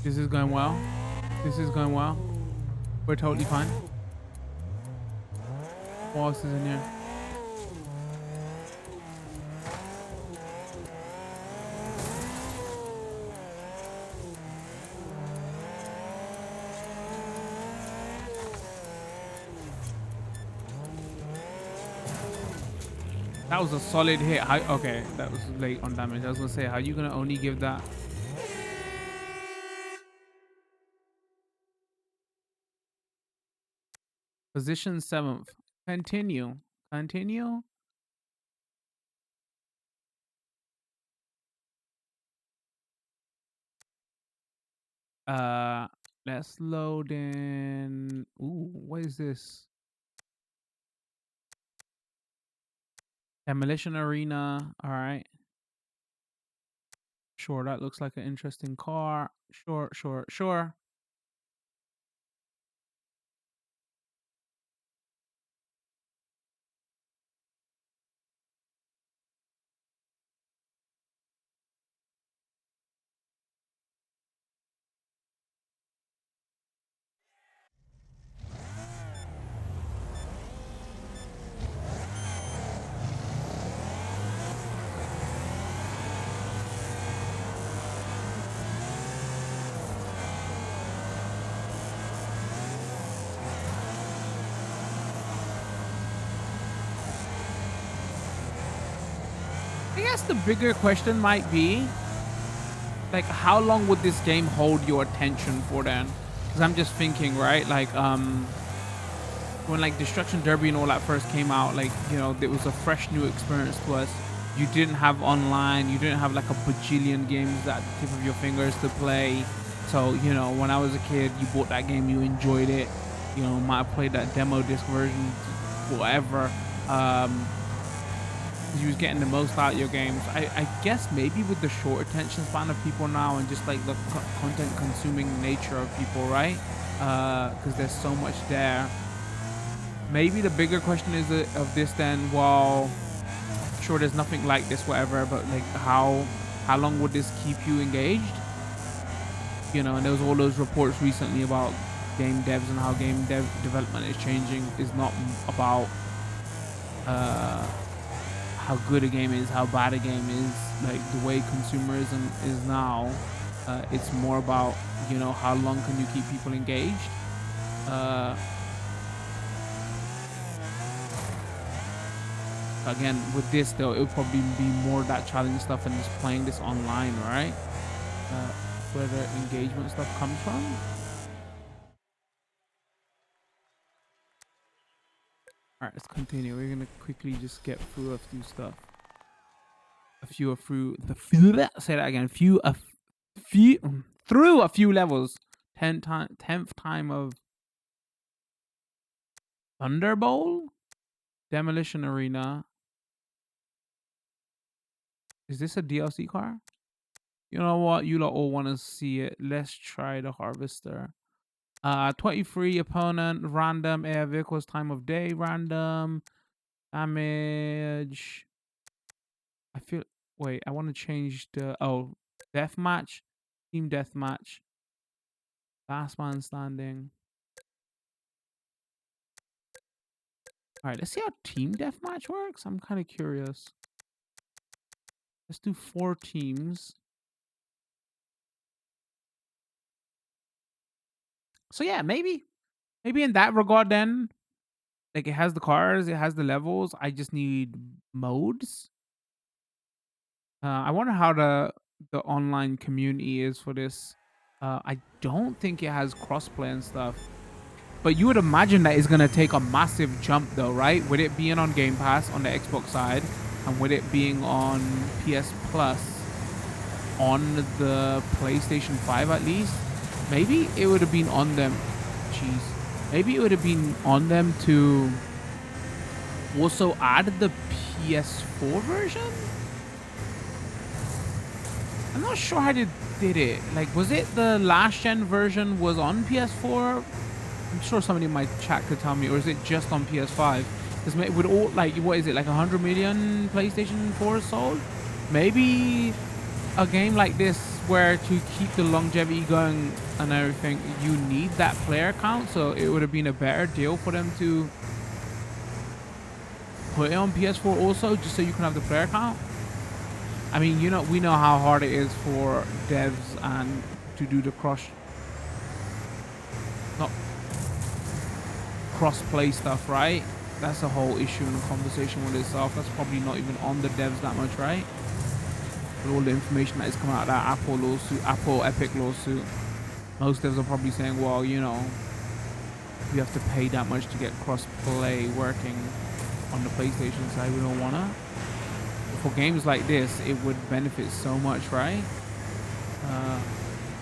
This is going well. This is going well. We're totally fine. What else is in here? That was a solid hit. Okay, that was late on damage. I was gonna say, how you gonna only give that? Position 7th. Continue. Continue. Uh, let's load in. Ooh, what is this? Demolition Arena. All right. Sure, that looks like an interesting car. Sure, sure, sure. I guess the bigger question might be, like, how long would this game hold your attention for then? Because I'm just thinking, right? Like, when like Destruction Derby and all that first came out, like, you know, it was a fresh new experience to us. You didn't have online, you didn't have like a bajillion games at the tip of your fingers to play. So, you know, when I was a kid, you bought that game, you enjoyed it. You know, might have played that demo disc version, whatever. You was getting the most out of your games. I guess maybe with the short attention span of people now and just like the content consuming nature of people, right? Because there's so much there. Maybe the bigger question is of this then, well, sure, there's nothing like this, whatever, but like how long would this keep you engaged? You know, and there was all those reports recently about game devs and how game development is changing. Is not about how good a game is, how bad a game is, like the way consumerism is now. It's more about, you know, how long can you keep people engaged. Again, with this though, it would probably be more that challenge stuff and just playing this online, right? Where the engagement stuff comes from. All right, let's continue. We're gonna quickly just get through a few stuff. Say that again. Through a few levels. 10th time of Thunderbolt? Demolition Arena. Is this a DLC car? You know what? You lot all want to see it. Let's try the Harvester. 23 opponent, random air vehicles, time of day, random damage. I feel. Wait, I want to change the. Oh, deathmatch, team deathmatch, last man standing. All right, let's see how team deathmatch works. I'm kind of curious. Let's do 4 teams. So yeah, maybe in that regard then, Like, it has the cars, it has the levels. I just need modes. I wonder how the online community is for this. I don't think it has crossplay and stuff. But you would imagine that it's gonna take a massive jump though, right? With it being on Game Pass on the Xbox side, and with it being on PS Plus on the PlayStation 5 at least. Maybe it would have been on them. Jeez. Maybe it would have been on them to also add the PS4 version? I'm not sure how they did it. Like, was it the last gen version was on PS4? I'm sure somebody in my chat could tell me, or is it just on PS5? Because with all, like, what is it, like 100 million PlayStation 4 sold? Maybe a game like this, where to keep the longevity going and everything, you need that player count, so it would have been a better deal for them to put it on PS4 also, just so you can have the player count. I mean, you know, we know how hard it is for devs and to do the not cross-play stuff, right? That's a whole issue in the conversation with itself. That's probably not even on the devs that much, right? With all the information that is coming out of that Apple lawsuit, Apple Epic lawsuit, most devs are probably saying, well, you know, we have to pay that much to get cross-play working on the PlayStation side. We don't wanna. For games like this, it would benefit so much, right?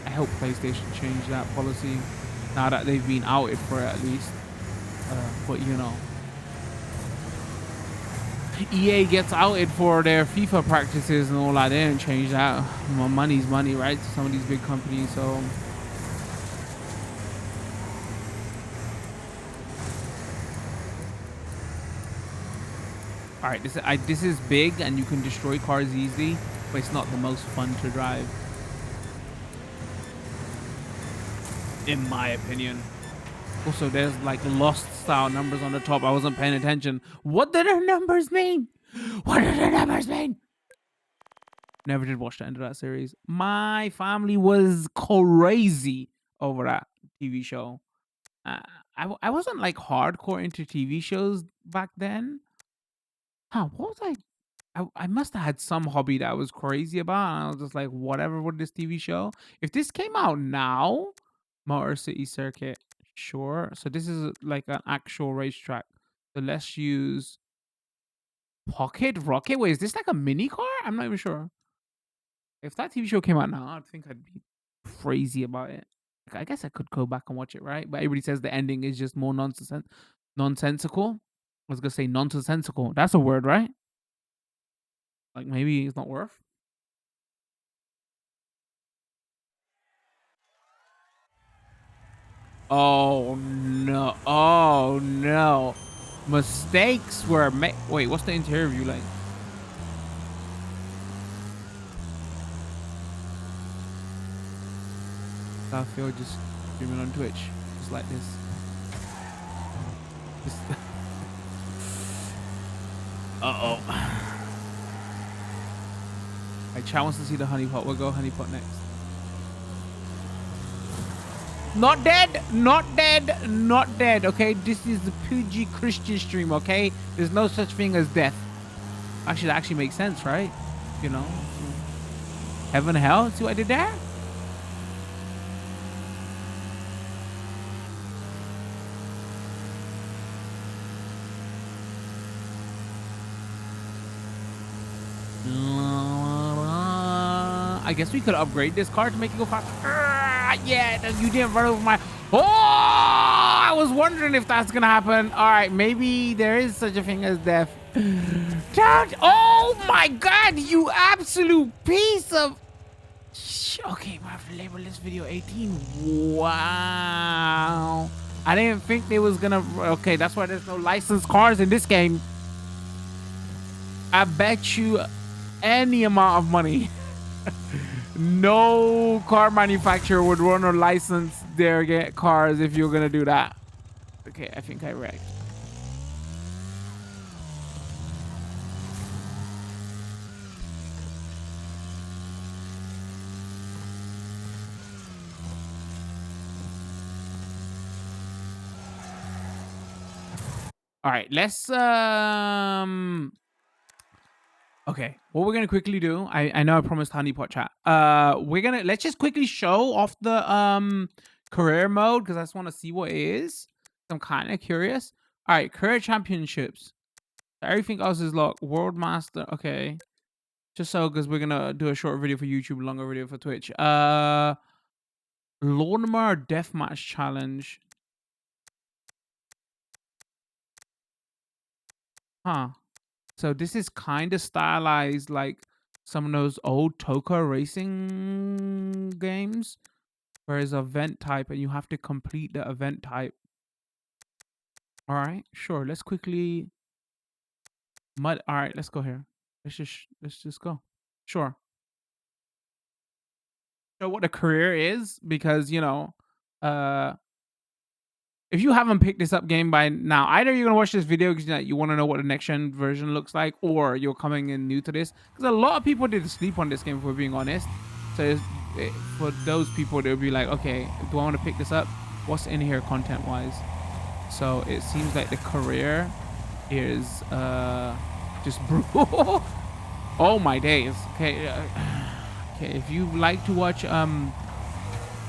I hope PlayStation change that policy now that they've been outed for it at least. But you know, EA gets outed for their FIFA practices and all that. They didn't change that. Money's money, right? To some of these big companies. So all right, this is big and you can destroy cars easily, but it's not the most fun to drive, in my opinion. Also, there's like Lost style numbers on the top. I wasn't paying attention. What do the numbers mean? What do the numbers mean? Never did watch the end of that series. My family was crazy over that TV show. Uh, I wasn't like hardcore into TV shows back then. Huh, what was I must have had some hobby that I was crazy about, and I was just like, whatever with this TV show. If this came out now, Motor City Circuit, sure. So this is like an actual racetrack. So let's use Pocket Rocket. Wait, is this like a mini car? I'm not even sure. If that TV show came out now, I think I'd be crazy about it. Like, I guess I could go back and watch it, right? But everybody says the ending is just more nonsensical. I was gonna say nonsensical. That's a word, right? Like maybe it's not worth. Oh no! Oh no! Mistakes were made. Wait, what's the interior view like? I feel just streaming on Twitch, just like this. Just uh oh. I chat wants to see the honeypot. We'll go honeypot next. Not dead, not dead, not dead. Okay, this is the PG Christian stream. Okay, there's no such thing as death. Actually, that actually makes sense, right? You know, heaven, hell. See what I did there? I guess we could upgrade this car to make it go faster. Yeah, you didn't run over my... Oh, I was wondering if that's gonna happen. All right, maybe there is such a thing as death. Don't... Oh my God, you absolute piece of... Okay, I have to label this video 18. Wow. I didn't think they was gonna... Okay, that's why there's no licensed cars in this game. I bet you any amount of money. No car manufacturer would want to license their cars if you're gonna do that. Okay, I think I wrecked. All right, let's okay, what we're gonna quickly do, I know I promised honeypot chat. Let's just quickly show off the career mode because I just want to see what it is. I'm kind of curious. All right, career championships. Everything else is locked. World master. Okay, just so because we're gonna do a short video for YouTube, longer video for Twitch. Lawnmower deathmatch challenge. Huh. So this is kind of stylized like some of those old Toka racing games. Whereas event type, and you have to complete the event type. All right, sure. Let's quickly mud. All right, let's go here. Let's just go. Sure. So what the career is, because uh, if you haven't picked this up game by now, either you're gonna watch this video because you want to know what the next gen version looks like, or you're coming in new to this. Because a lot of people did sleep on this game, if we're being honest. So for those people, they'll be like, okay, do I want to pick this up? What's in here content wise? So it seems like the career is just brutal. Oh my days. Okay, okay. If you like to watch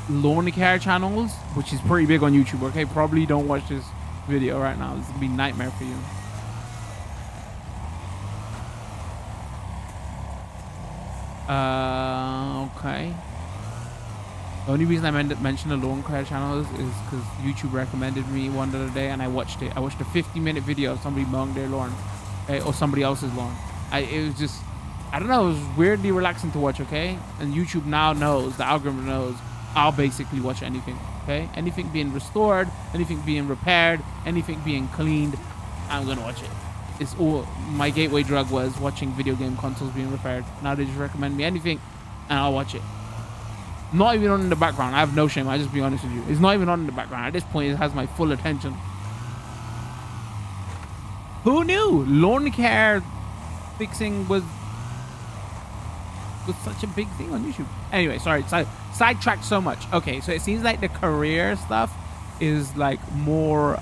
lawn care channels, which is pretty big on YouTube, okay, probably don't watch this video right now. This will be a nightmare for you. Okay. The only reason I mentioned the lawn care channels is because YouTube recommended me one the other day, and I watched it. I watched a 50-minute video of somebody mowing their lawn, or somebody else's lawn. It was just, I don't know, it was weirdly relaxing to watch, okay? And YouTube now knows, the algorithm knows, I'll basically watch anything, okay? Anything being restored, anything being repaired, anything being cleaned, I'm gonna watch it. It's all, my gateway drug was watching video game consoles being repaired. Now they just recommend me anything, and I'll watch it. Not even on in the background. I have no shame. I'll just be honest with you. It's not even on in the background. At this point, it has my full attention. Who knew lawn care fixing was such a big thing on YouTube? Anyway, sorry. Sidetracked so much. Okay, so it seems like the career stuff is like more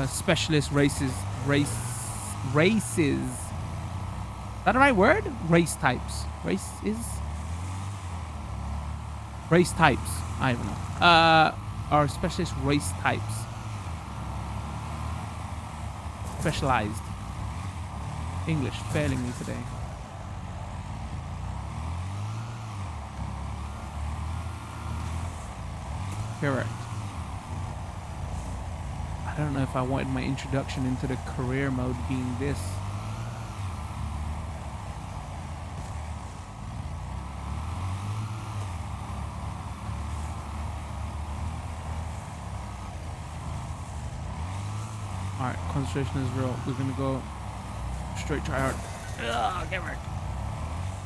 specialist races. Races. Is that the right word? Race types. Race types. I don't know. Are specialist race types. Specialized. English failing me today. Correct. I don't know if I wanted my introduction into the career mode being this. Alright, concentration is real. We're gonna go straight try hard. Ugh, get wrecked.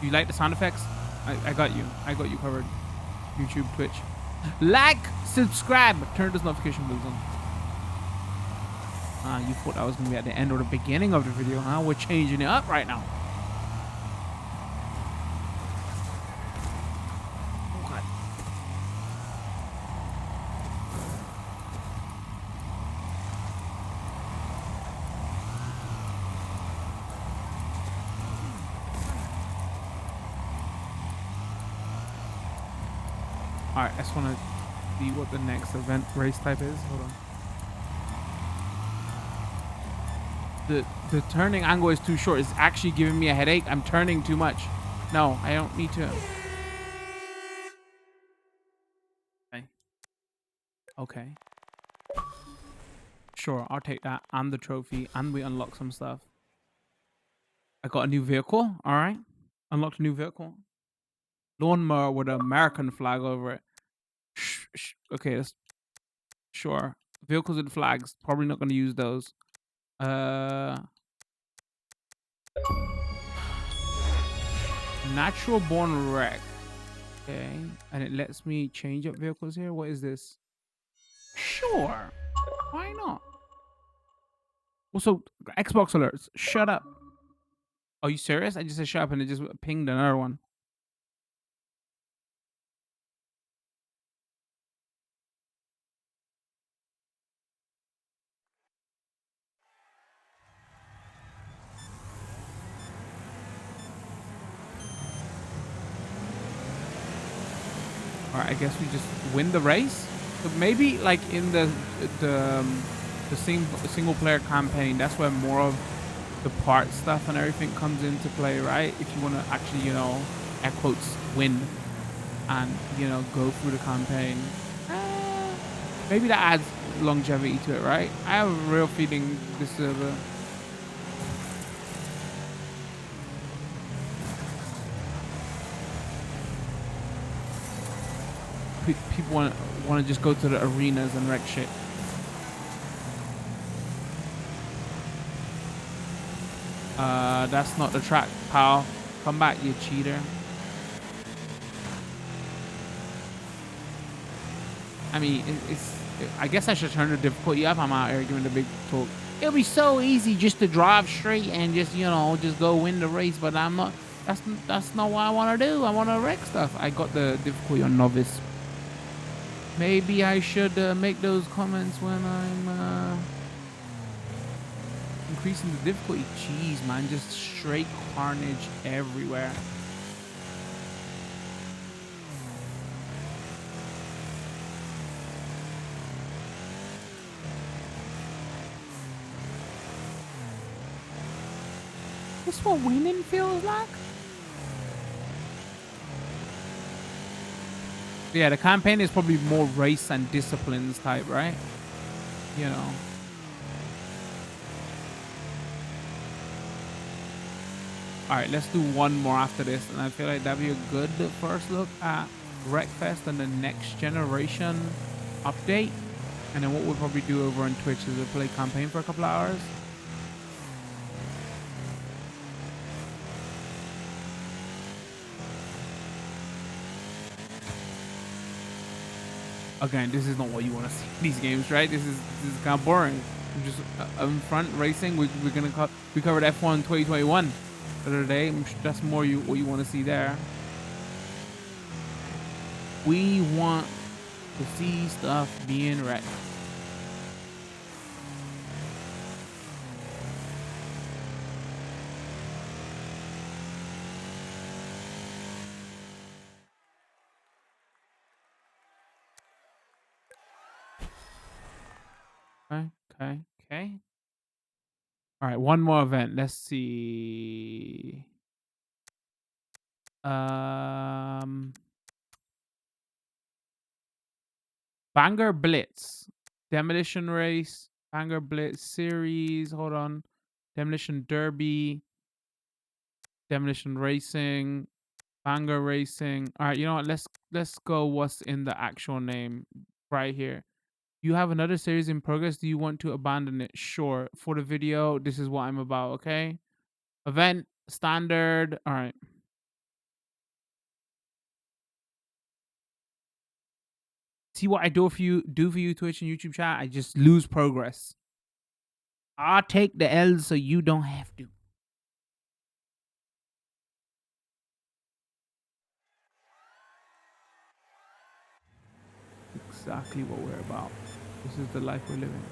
You like the sound effects? I got you. I got you covered. YouTube, Twitch. Like, subscribe, turn those notification bells on. You thought that was gonna be at the end or the beginning of the video, huh? We're changing it up right now. Alright, I just want to see what the next event race type is. Hold on. The turning angle is too short. It's actually giving me a headache. I'm turning too much. No, I don't need to. Okay. Okay. Sure, I'll take that and the trophy, and we unlock some stuff. I got a new vehicle. All right. Unlocked a new vehicle. Lawnmower with an American flag over it. Okay, that's sure. Vehicles with flags. Probably not going to use those. Natural born wreck. Okay. And it lets me change up vehicles here. What is this? Sure. Why not? Also, Xbox alerts. Shut up. Are you serious? I just said shut up and it just pinged another one. All right, I guess we just win the race. So maybe like in the single player campaign, that's where more of the part stuff and everything comes into play, right? If you want to actually, you know, air quotes, win and, you know, go through the campaign. Maybe that adds longevity to it, right? I have a real feeling this server. People want to just go to the arenas and wreck shit. That's not the track, pal. Come back, you cheater. I mean, I guess I should turn the difficulty up. I'm out here giving the big talk. It'll be so easy just to drive straight and just, you know, just go win the race. But I'm not. That's not what I want to do. I want to wreck stuff. I got the difficulty on novice. Maybe I should make those comments when I'm increasing the difficulty. Jeez, man, just straight carnage everywhere. This what winning feels like? Yeah, the campaign is probably more race and disciplines type, right? You know. All right, let's do one more after this, and I feel like that'd be a good first look at Wreckfest and the next generation update. And then what we'll probably do over on Twitch is we'll play campaign for a couple of hours. Again, this is not what you want to see in these games, right? This is kind of boring. We're just in front racing. We covered F1 2021 the other day. I'm sure that's more what you want to see there. We want to see stuff being wrecked. Okay. All right, one more event. Let's see. Banger Blitz, Demolition Race, Banger Blitz Series. Hold on, Demolition Derby, Demolition Racing, Banger Racing. All right, you know what? Let's go. What's in the actual name right here? You have another series in progress. Do you want to abandon it? Sure. For the video, this is what I'm about. Okay. Event standard. All right. See what I do for you, Twitch and YouTube chat? I just lose progress. I'll take the L so you don't have to. Exactly what we're about. This is the life we're living.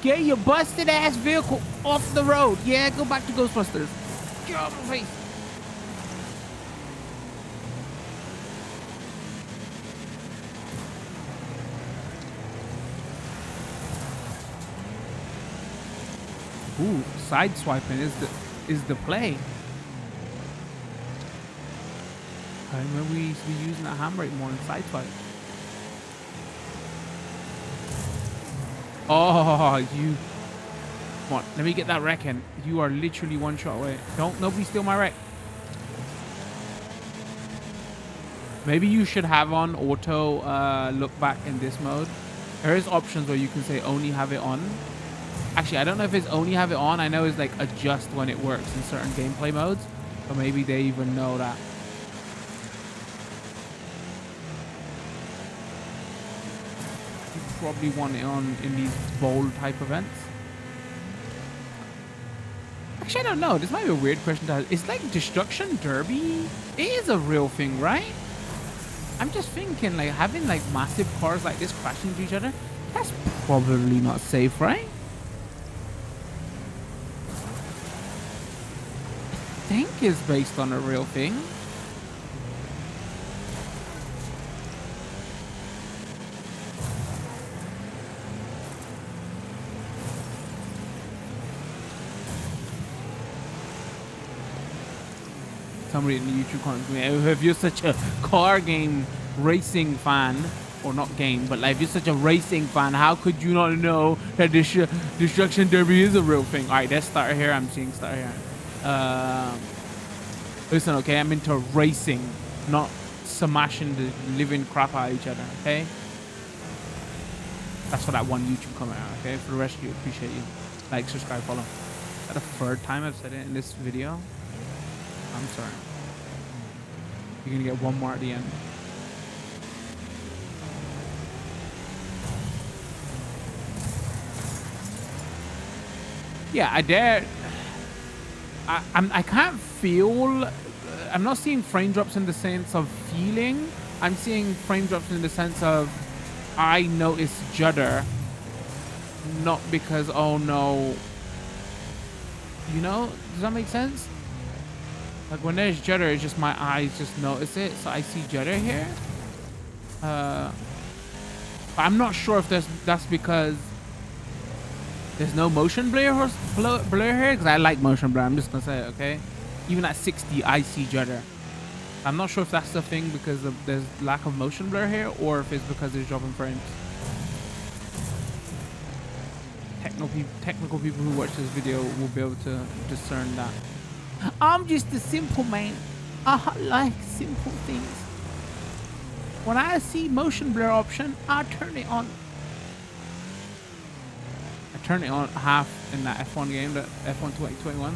Get your busted ass vehicle off the road. Yeah, go back to Ghostbusters. Get off my face. Ooh, side swiping is the play. I remember we used to be using that handbrake more than side swipe. Oh, you. Come on, let me get that wreck in. You are literally one shot away. Nobody steal my wreck. Maybe you should have on auto look back in this mode. There is options where you can say only have it on. Actually, I don't know if it's only have it on. I know it's like adjust when it works in certain gameplay modes. But maybe they even know that. You probably want it on in these bold type events. Actually, I don't know. This might be a weird question to ask. It's like Destruction Derby. It is a real thing, right? I'm just thinking, like, having like massive cars like this crashing into each other, that's probably not safe, right? I think it's based on a real thing. Somebody in the YouTube comments me, if you're such a car game racing fan, or not game, but like if you're such a racing fan, how could you not know that this Destruction Derby is a real thing? All right, let's start here. I'm seeing start here. Listen, okay, I'm into racing, not smashing the living crap out of each other, okay? That's for that one YouTube comment, okay? For the rest of you, appreciate you. Like, subscribe, follow. Is that the third time I've said it in this video? I'm sorry. You're gonna get one more at the end. Yeah, I dare. I can't feel. I'm not seeing frame drops in the sense of feeling. I'm seeing frame drops in the sense of I notice judder. Not because, oh no. You know, does that make sense? Like when there's judder, it's just my eyes just notice it. So I see judder here. But I'm not sure if that's because there's no motion blur here. Because I like motion blur. I'm just going to say it, okay? Even at 60, I see judder. I'm not sure if that's the thing because there's lack of motion blur here, or if it's because it's dropping frames. Technical people who watch this video will be able to discern that. I'm just a simple man. I like simple things. When I see motion blur option, I turn it on. I turn it on half in that F1 game, that F1 2021.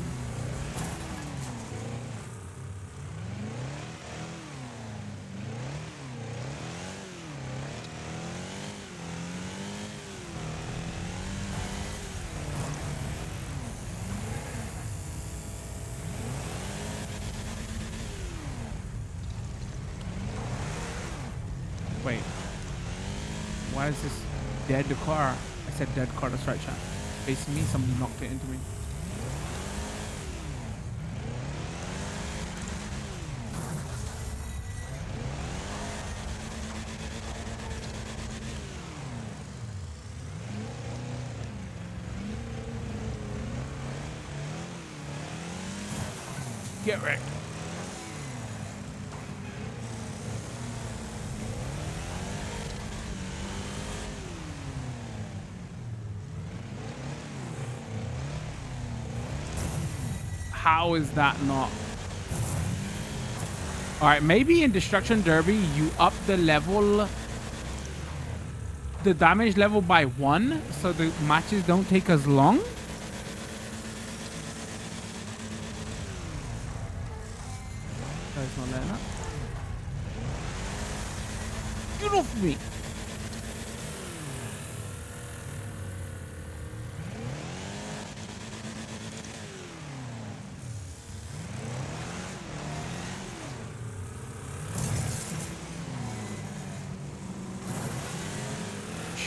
Wait, why is this dead car? I said dead car, that's right, chat. Facing me, somebody knocked it into me. Get wrecked. How is that not? All right, maybe in Destruction Derby, you up the level, the damage level by 1, so the matches don't take as long. That's not letting up. Get off me.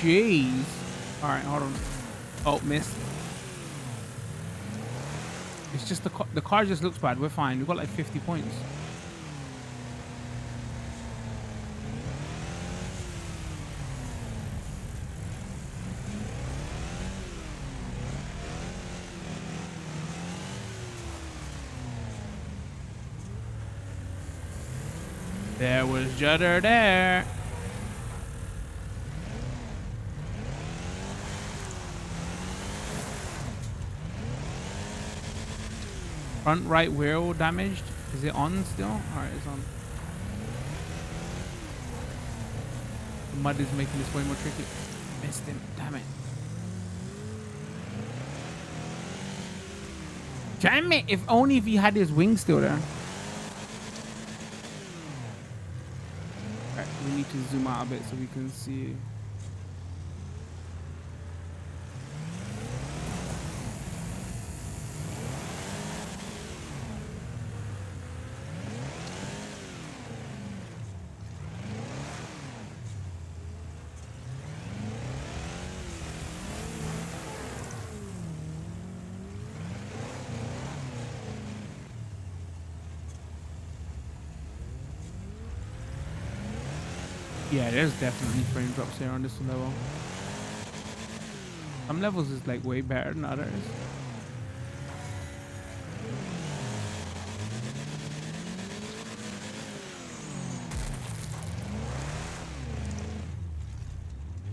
Jeez. All right, hold on. Oh, missed. It's just the car just looks bad. We're fine. We've got like 50 points. There was judder there. Front right wheel damaged. Is it on still? Alright, it's on. The mud is making this way more tricky. Missed him. Damn it. Damn it. If only if he had his wings still there. Alright, we need to zoom out a bit so we can see. Yeah, there's definitely frame drops here on this level. Some levels is like way better than others.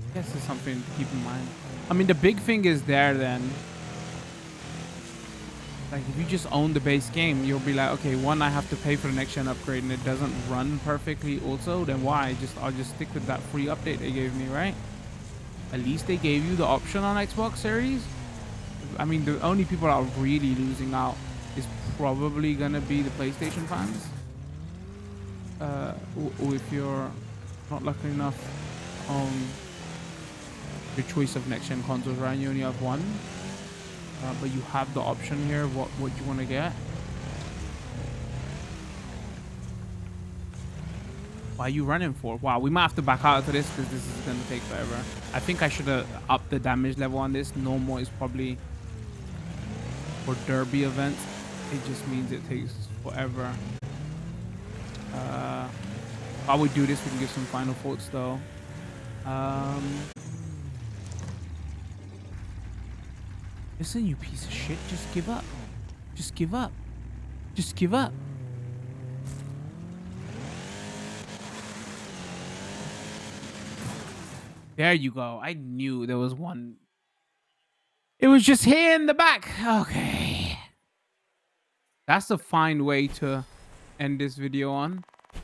I guess it's something to keep in mind. I mean, the big thing is there then. Like, if you just own the base game, you'll be like, okay, one, I have to pay for the next gen upgrade and it doesn't run perfectly also, then why? I'll just stick with that free update they gave me, right? At least they gave you the option on Xbox Series. I mean, the only people that are really losing out is probably gonna be the PlayStation fans. Or if you're not lucky enough on the choice of next gen consoles, right? You only have one. But you have the option here of what you want to get. Why are you running for? Wow, we might have to back out of this because this is going to take forever. I think I should have upped the damage level on this. Normal is probably for derby events. It just means it takes forever. While we do this, we can give some final thoughts though. Listen, you piece of shit. Just give up. Just give up. Just give up. There you go. I knew there was one. It was just here in the back. Okay. That's a fine way to end this video on.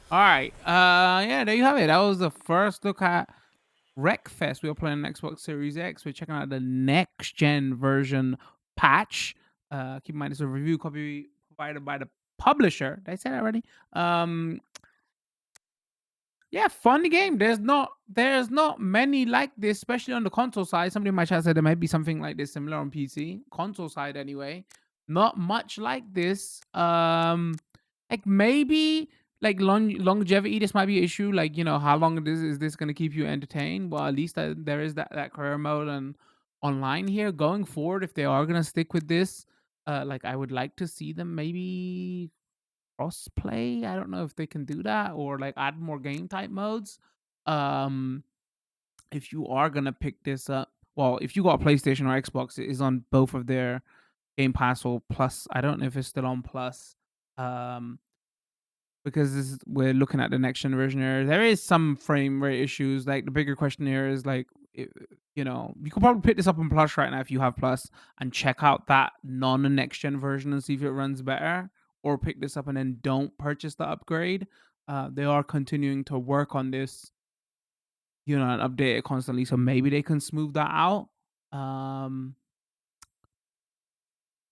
All right. Yeah, there you have it. That was the first look at Wreckfest. We were playing Xbox Series X. We're checking out the next gen version patch. Keep in mind it's a review copy provided by the publisher. Did I say that already? Yeah, fun game. There's not many like this, especially on the console side. Somebody in my chat said there might be something like this similar on PC. Console side anyway. Not much like this. Like maybe like longevity, this might be an issue. Like, how long is this gonna keep you entertained? Well, at least there is that career mode and online here. Going forward, if they are gonna stick with this, like I would like to see them maybe crossplay. I don't know if they can do that or like add more game type modes. Um, if you are gonna pick this up, well, if you got a PlayStation or Xbox, it is on both of their Game Pass or Plus. I don't know if it's still on Plus. Um, because we're looking at the next gen version here. There is some frame rate issues. Like the bigger question here is like, you could probably pick this up on Plus right now if you have Plus and check out that non next gen version and see if it runs better, or pick this up and then don't purchase the upgrade. They are continuing to work on this, and update it constantly, so maybe they can smooth that out. Um,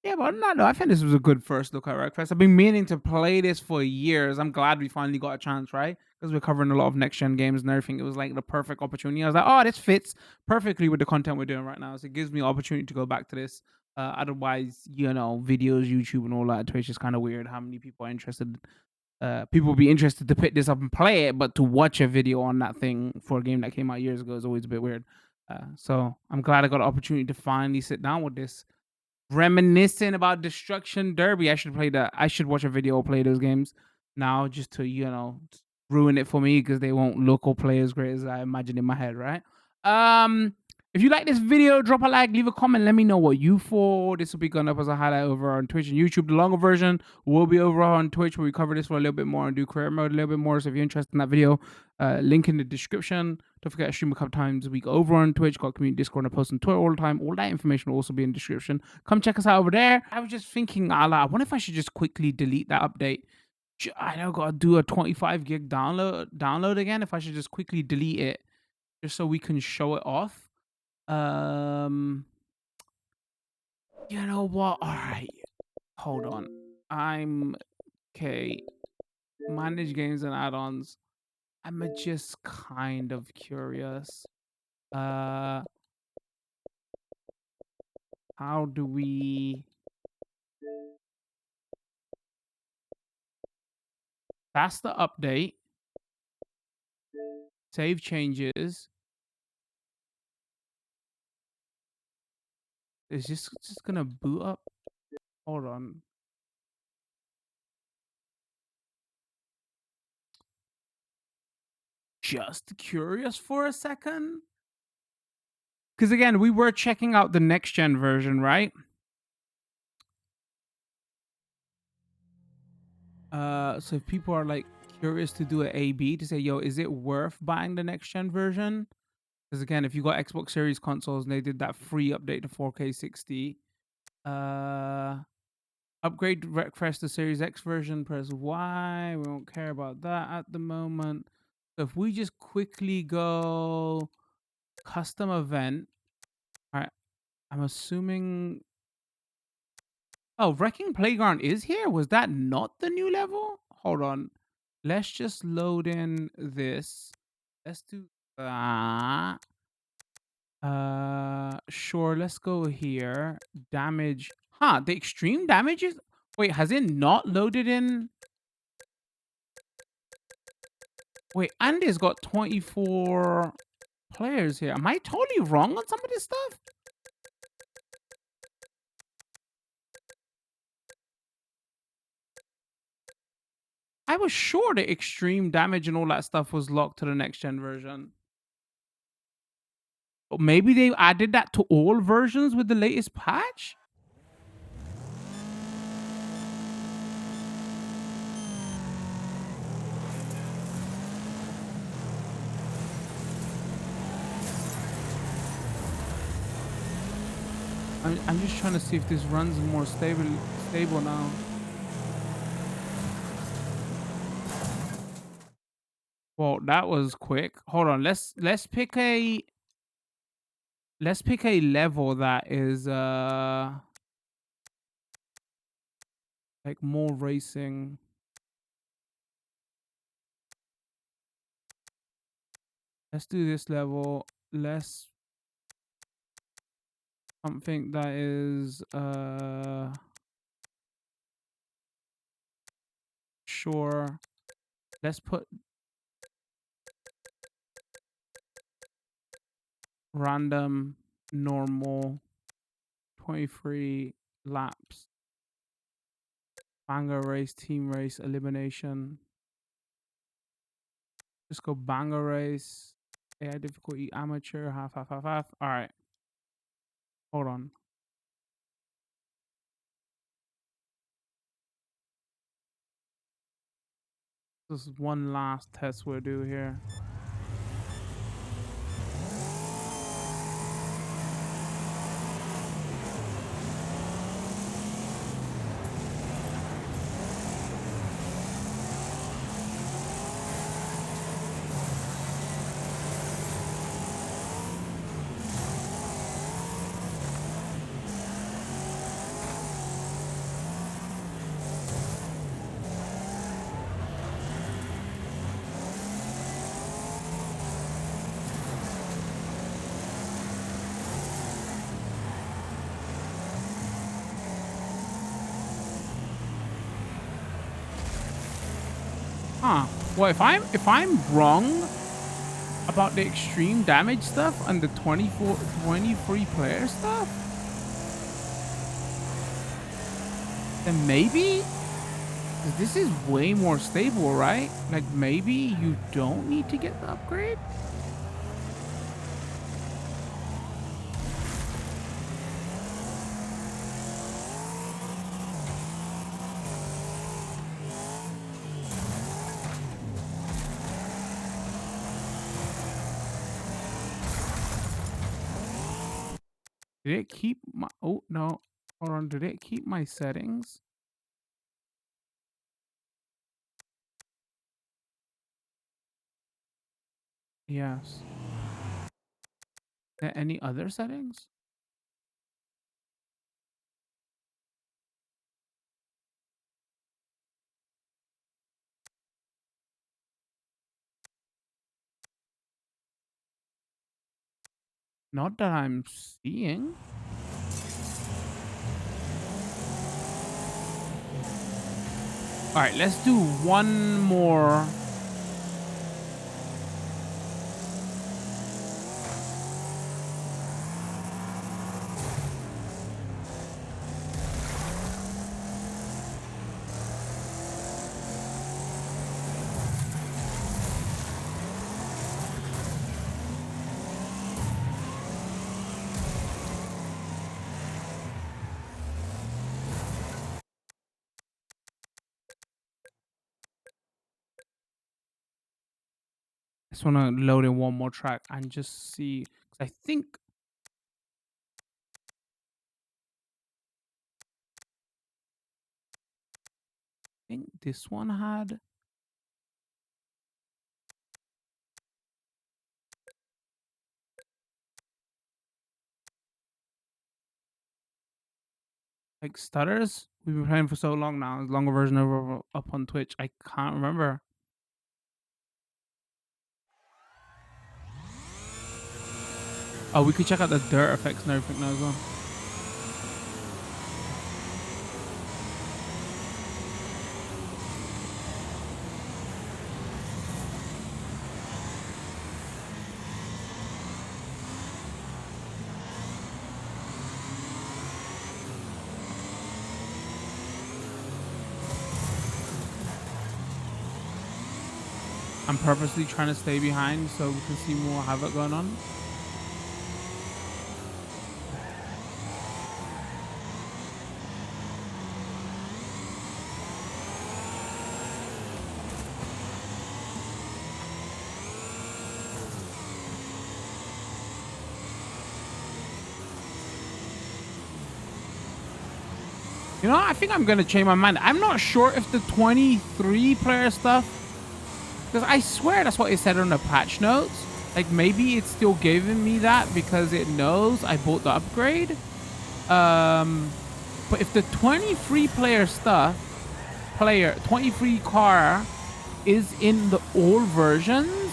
Yeah, but no, I think this was a good first look at Wreckfest. I've been meaning to play this for years. I'm glad we finally got a chance, right? Because we're covering a lot of next gen games and everything. It was like the perfect opportunity. I was like, oh, this fits perfectly with the content we're doing right now. So it gives me opportunity to go back to this. Otherwise, videos, YouTube, and all that. Twitch is kind of weird. How many people are interested? People will be interested to pick this up and play it, but to watch a video on that thing for a game that came out years ago is always a bit weird. So I'm glad I got an opportunity to finally sit down with this. Reminiscing about Destruction Derby. I should watch a video or play those games now just to, ruin it for me because they won't look or play as great as I imagine in my head, right? If you like this video, drop a like, leave a comment, let me know what you thought. This will be going up as a highlight over on Twitch and YouTube. The longer version will be over on Twitch where we cover this for a little bit more and do career mode a little bit more. So if you're interested in that video, link in the description. Don't forget I stream a couple times a week over on Twitch. Got community Discord and I post on Twitter all the time. All that information will also be in the description. Come check us out over there. I was just thinking, I wonder if I should just quickly delete that update. I know, gotta do a 25 gig download again. If I should just quickly delete it, just so we can show it off. You know what? All right, hold on. I'm okay. Manage games and add-ons. I'm just kind of curious. How do we? That's the update. Save changes. Is this just gonna boot up? Hold on. just curious for a second. Because again, we were checking out the next gen version, right? So if people are like curious to do an A/B to say, yo, is it worth buying the next gen version? Because again, if you got Xbox Series consoles and they did that free update to 4K 60, upgrade Wreckfest to Series X version, press Y. We won't care about that at the moment. So if we just quickly go custom event, all right, I'm assuming. Oh, Wrecking Playground is here? Was that not the new level? Hold on. Let's just load in this. Let's do that. Sure, let's go here. Damage. Huh, the extreme damage is... Wait, has it not loaded in? Wait, and it's got 24 players here. Am I totally wrong on some of this stuff? I was sure the extreme damage and all that stuff was locked to the next gen version. But maybe they added that to all versions with the latest patch? I'm just trying to see if this runs more stable now. Well, that was quick. Hold on. Let's pick a level that is like more racing. Let's do this level. Let's something that is sure. Let's put random normal 23 laps. Banger race, team race, elimination. Just go banger race. AI difficulty, amateur, half. All right. Hold on. This is one last test we'll do here. Huh. Well, if I'm wrong about the extreme damage stuff and the 23 player stuff, then maybe this is way more stable, right? Like maybe you don't need to get the upgrade. Did it keep my... Oh, no. Hold on. Did it keep my settings? Yes. Any other settings? Not that I'm seeing. All right, let's do one more. just want to load in one more track and just see. 'Cause I think this one had. Like stutters. We've been playing for so long now. It's longer version over up on Twitch. I can't remember. Oh, we could check out the dirt effects and everything now as well. I'm purposely trying to stay behind so we can see more havoc going on. You know, I think I'm gonna change my mind. I'm not sure if the 23 player stuff, because I swear that's what it said on the patch notes. Like maybe it's still giving me that because it knows I bought the upgrade. But if the 23 player stuff, 23 car is in the old versions,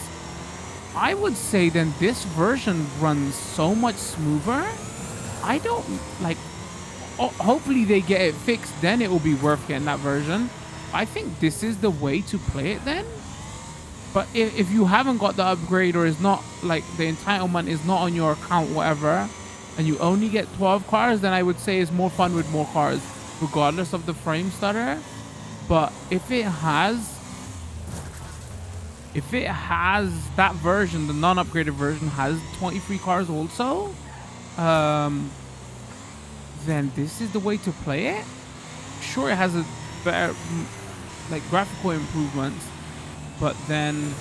I would say then this version runs so much smoother. I don't like. Hopefully they get it fixed, then it will be worth getting that version. I think this is the way to play it then. But if you haven't got the upgrade or is not like the entitlement is not on your account, whatever, and you only get 12 cars, then I would say it's more fun with more cars regardless of the frame stutter. But if it has that version, the non-upgraded version has 23 cars also, then this is the way to play it. Sure, it has a better like graphical improvements, but then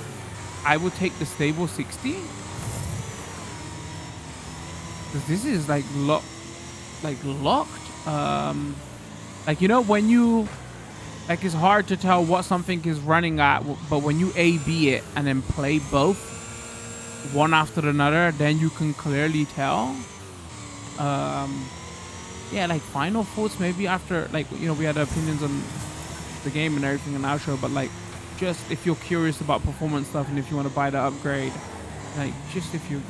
I would take the stable 60 because this is like locked. Like, you know, when you like, it's hard to tell what something is running at, but when you A/B it and then play both one after another, then you can clearly tell. Yeah, like final thoughts maybe after, like, you know, we had opinions on the game and everything in our show, but like, just if you're curious about performance stuff and if you want to buy the upgrade, like, just if you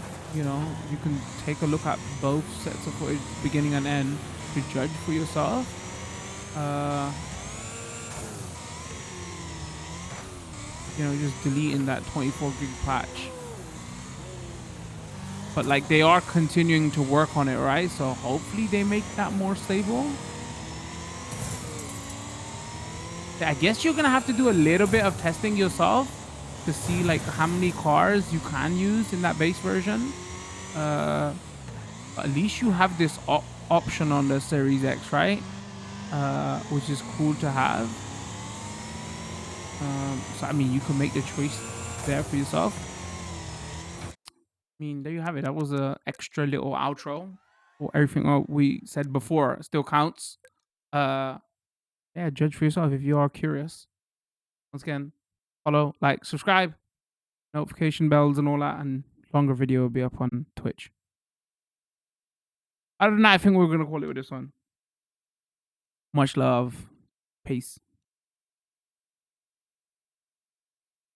know, you can take a look at both sets of footage, beginning and end, to judge for yourself. You know, just deleting that 24 gig patch. But like, they are continuing to work on it, right? So hopefully they make that more stable. I guess you're gonna have to do a little bit of testing yourself to see like how many cars you can use in that base version. At least you have this option on the Series X, right? Which is cool to have. So I mean, you can make the choice there for yourself. I mean, there you have it. That was a extra little outro for everything we said before. Still counts. Yeah, judge for yourself if you are curious. Once again, follow, like, subscribe, notification bells and all that, and longer video will be up on Twitch. Other than that, I think we're gonna call it with this one. Much love. Peace.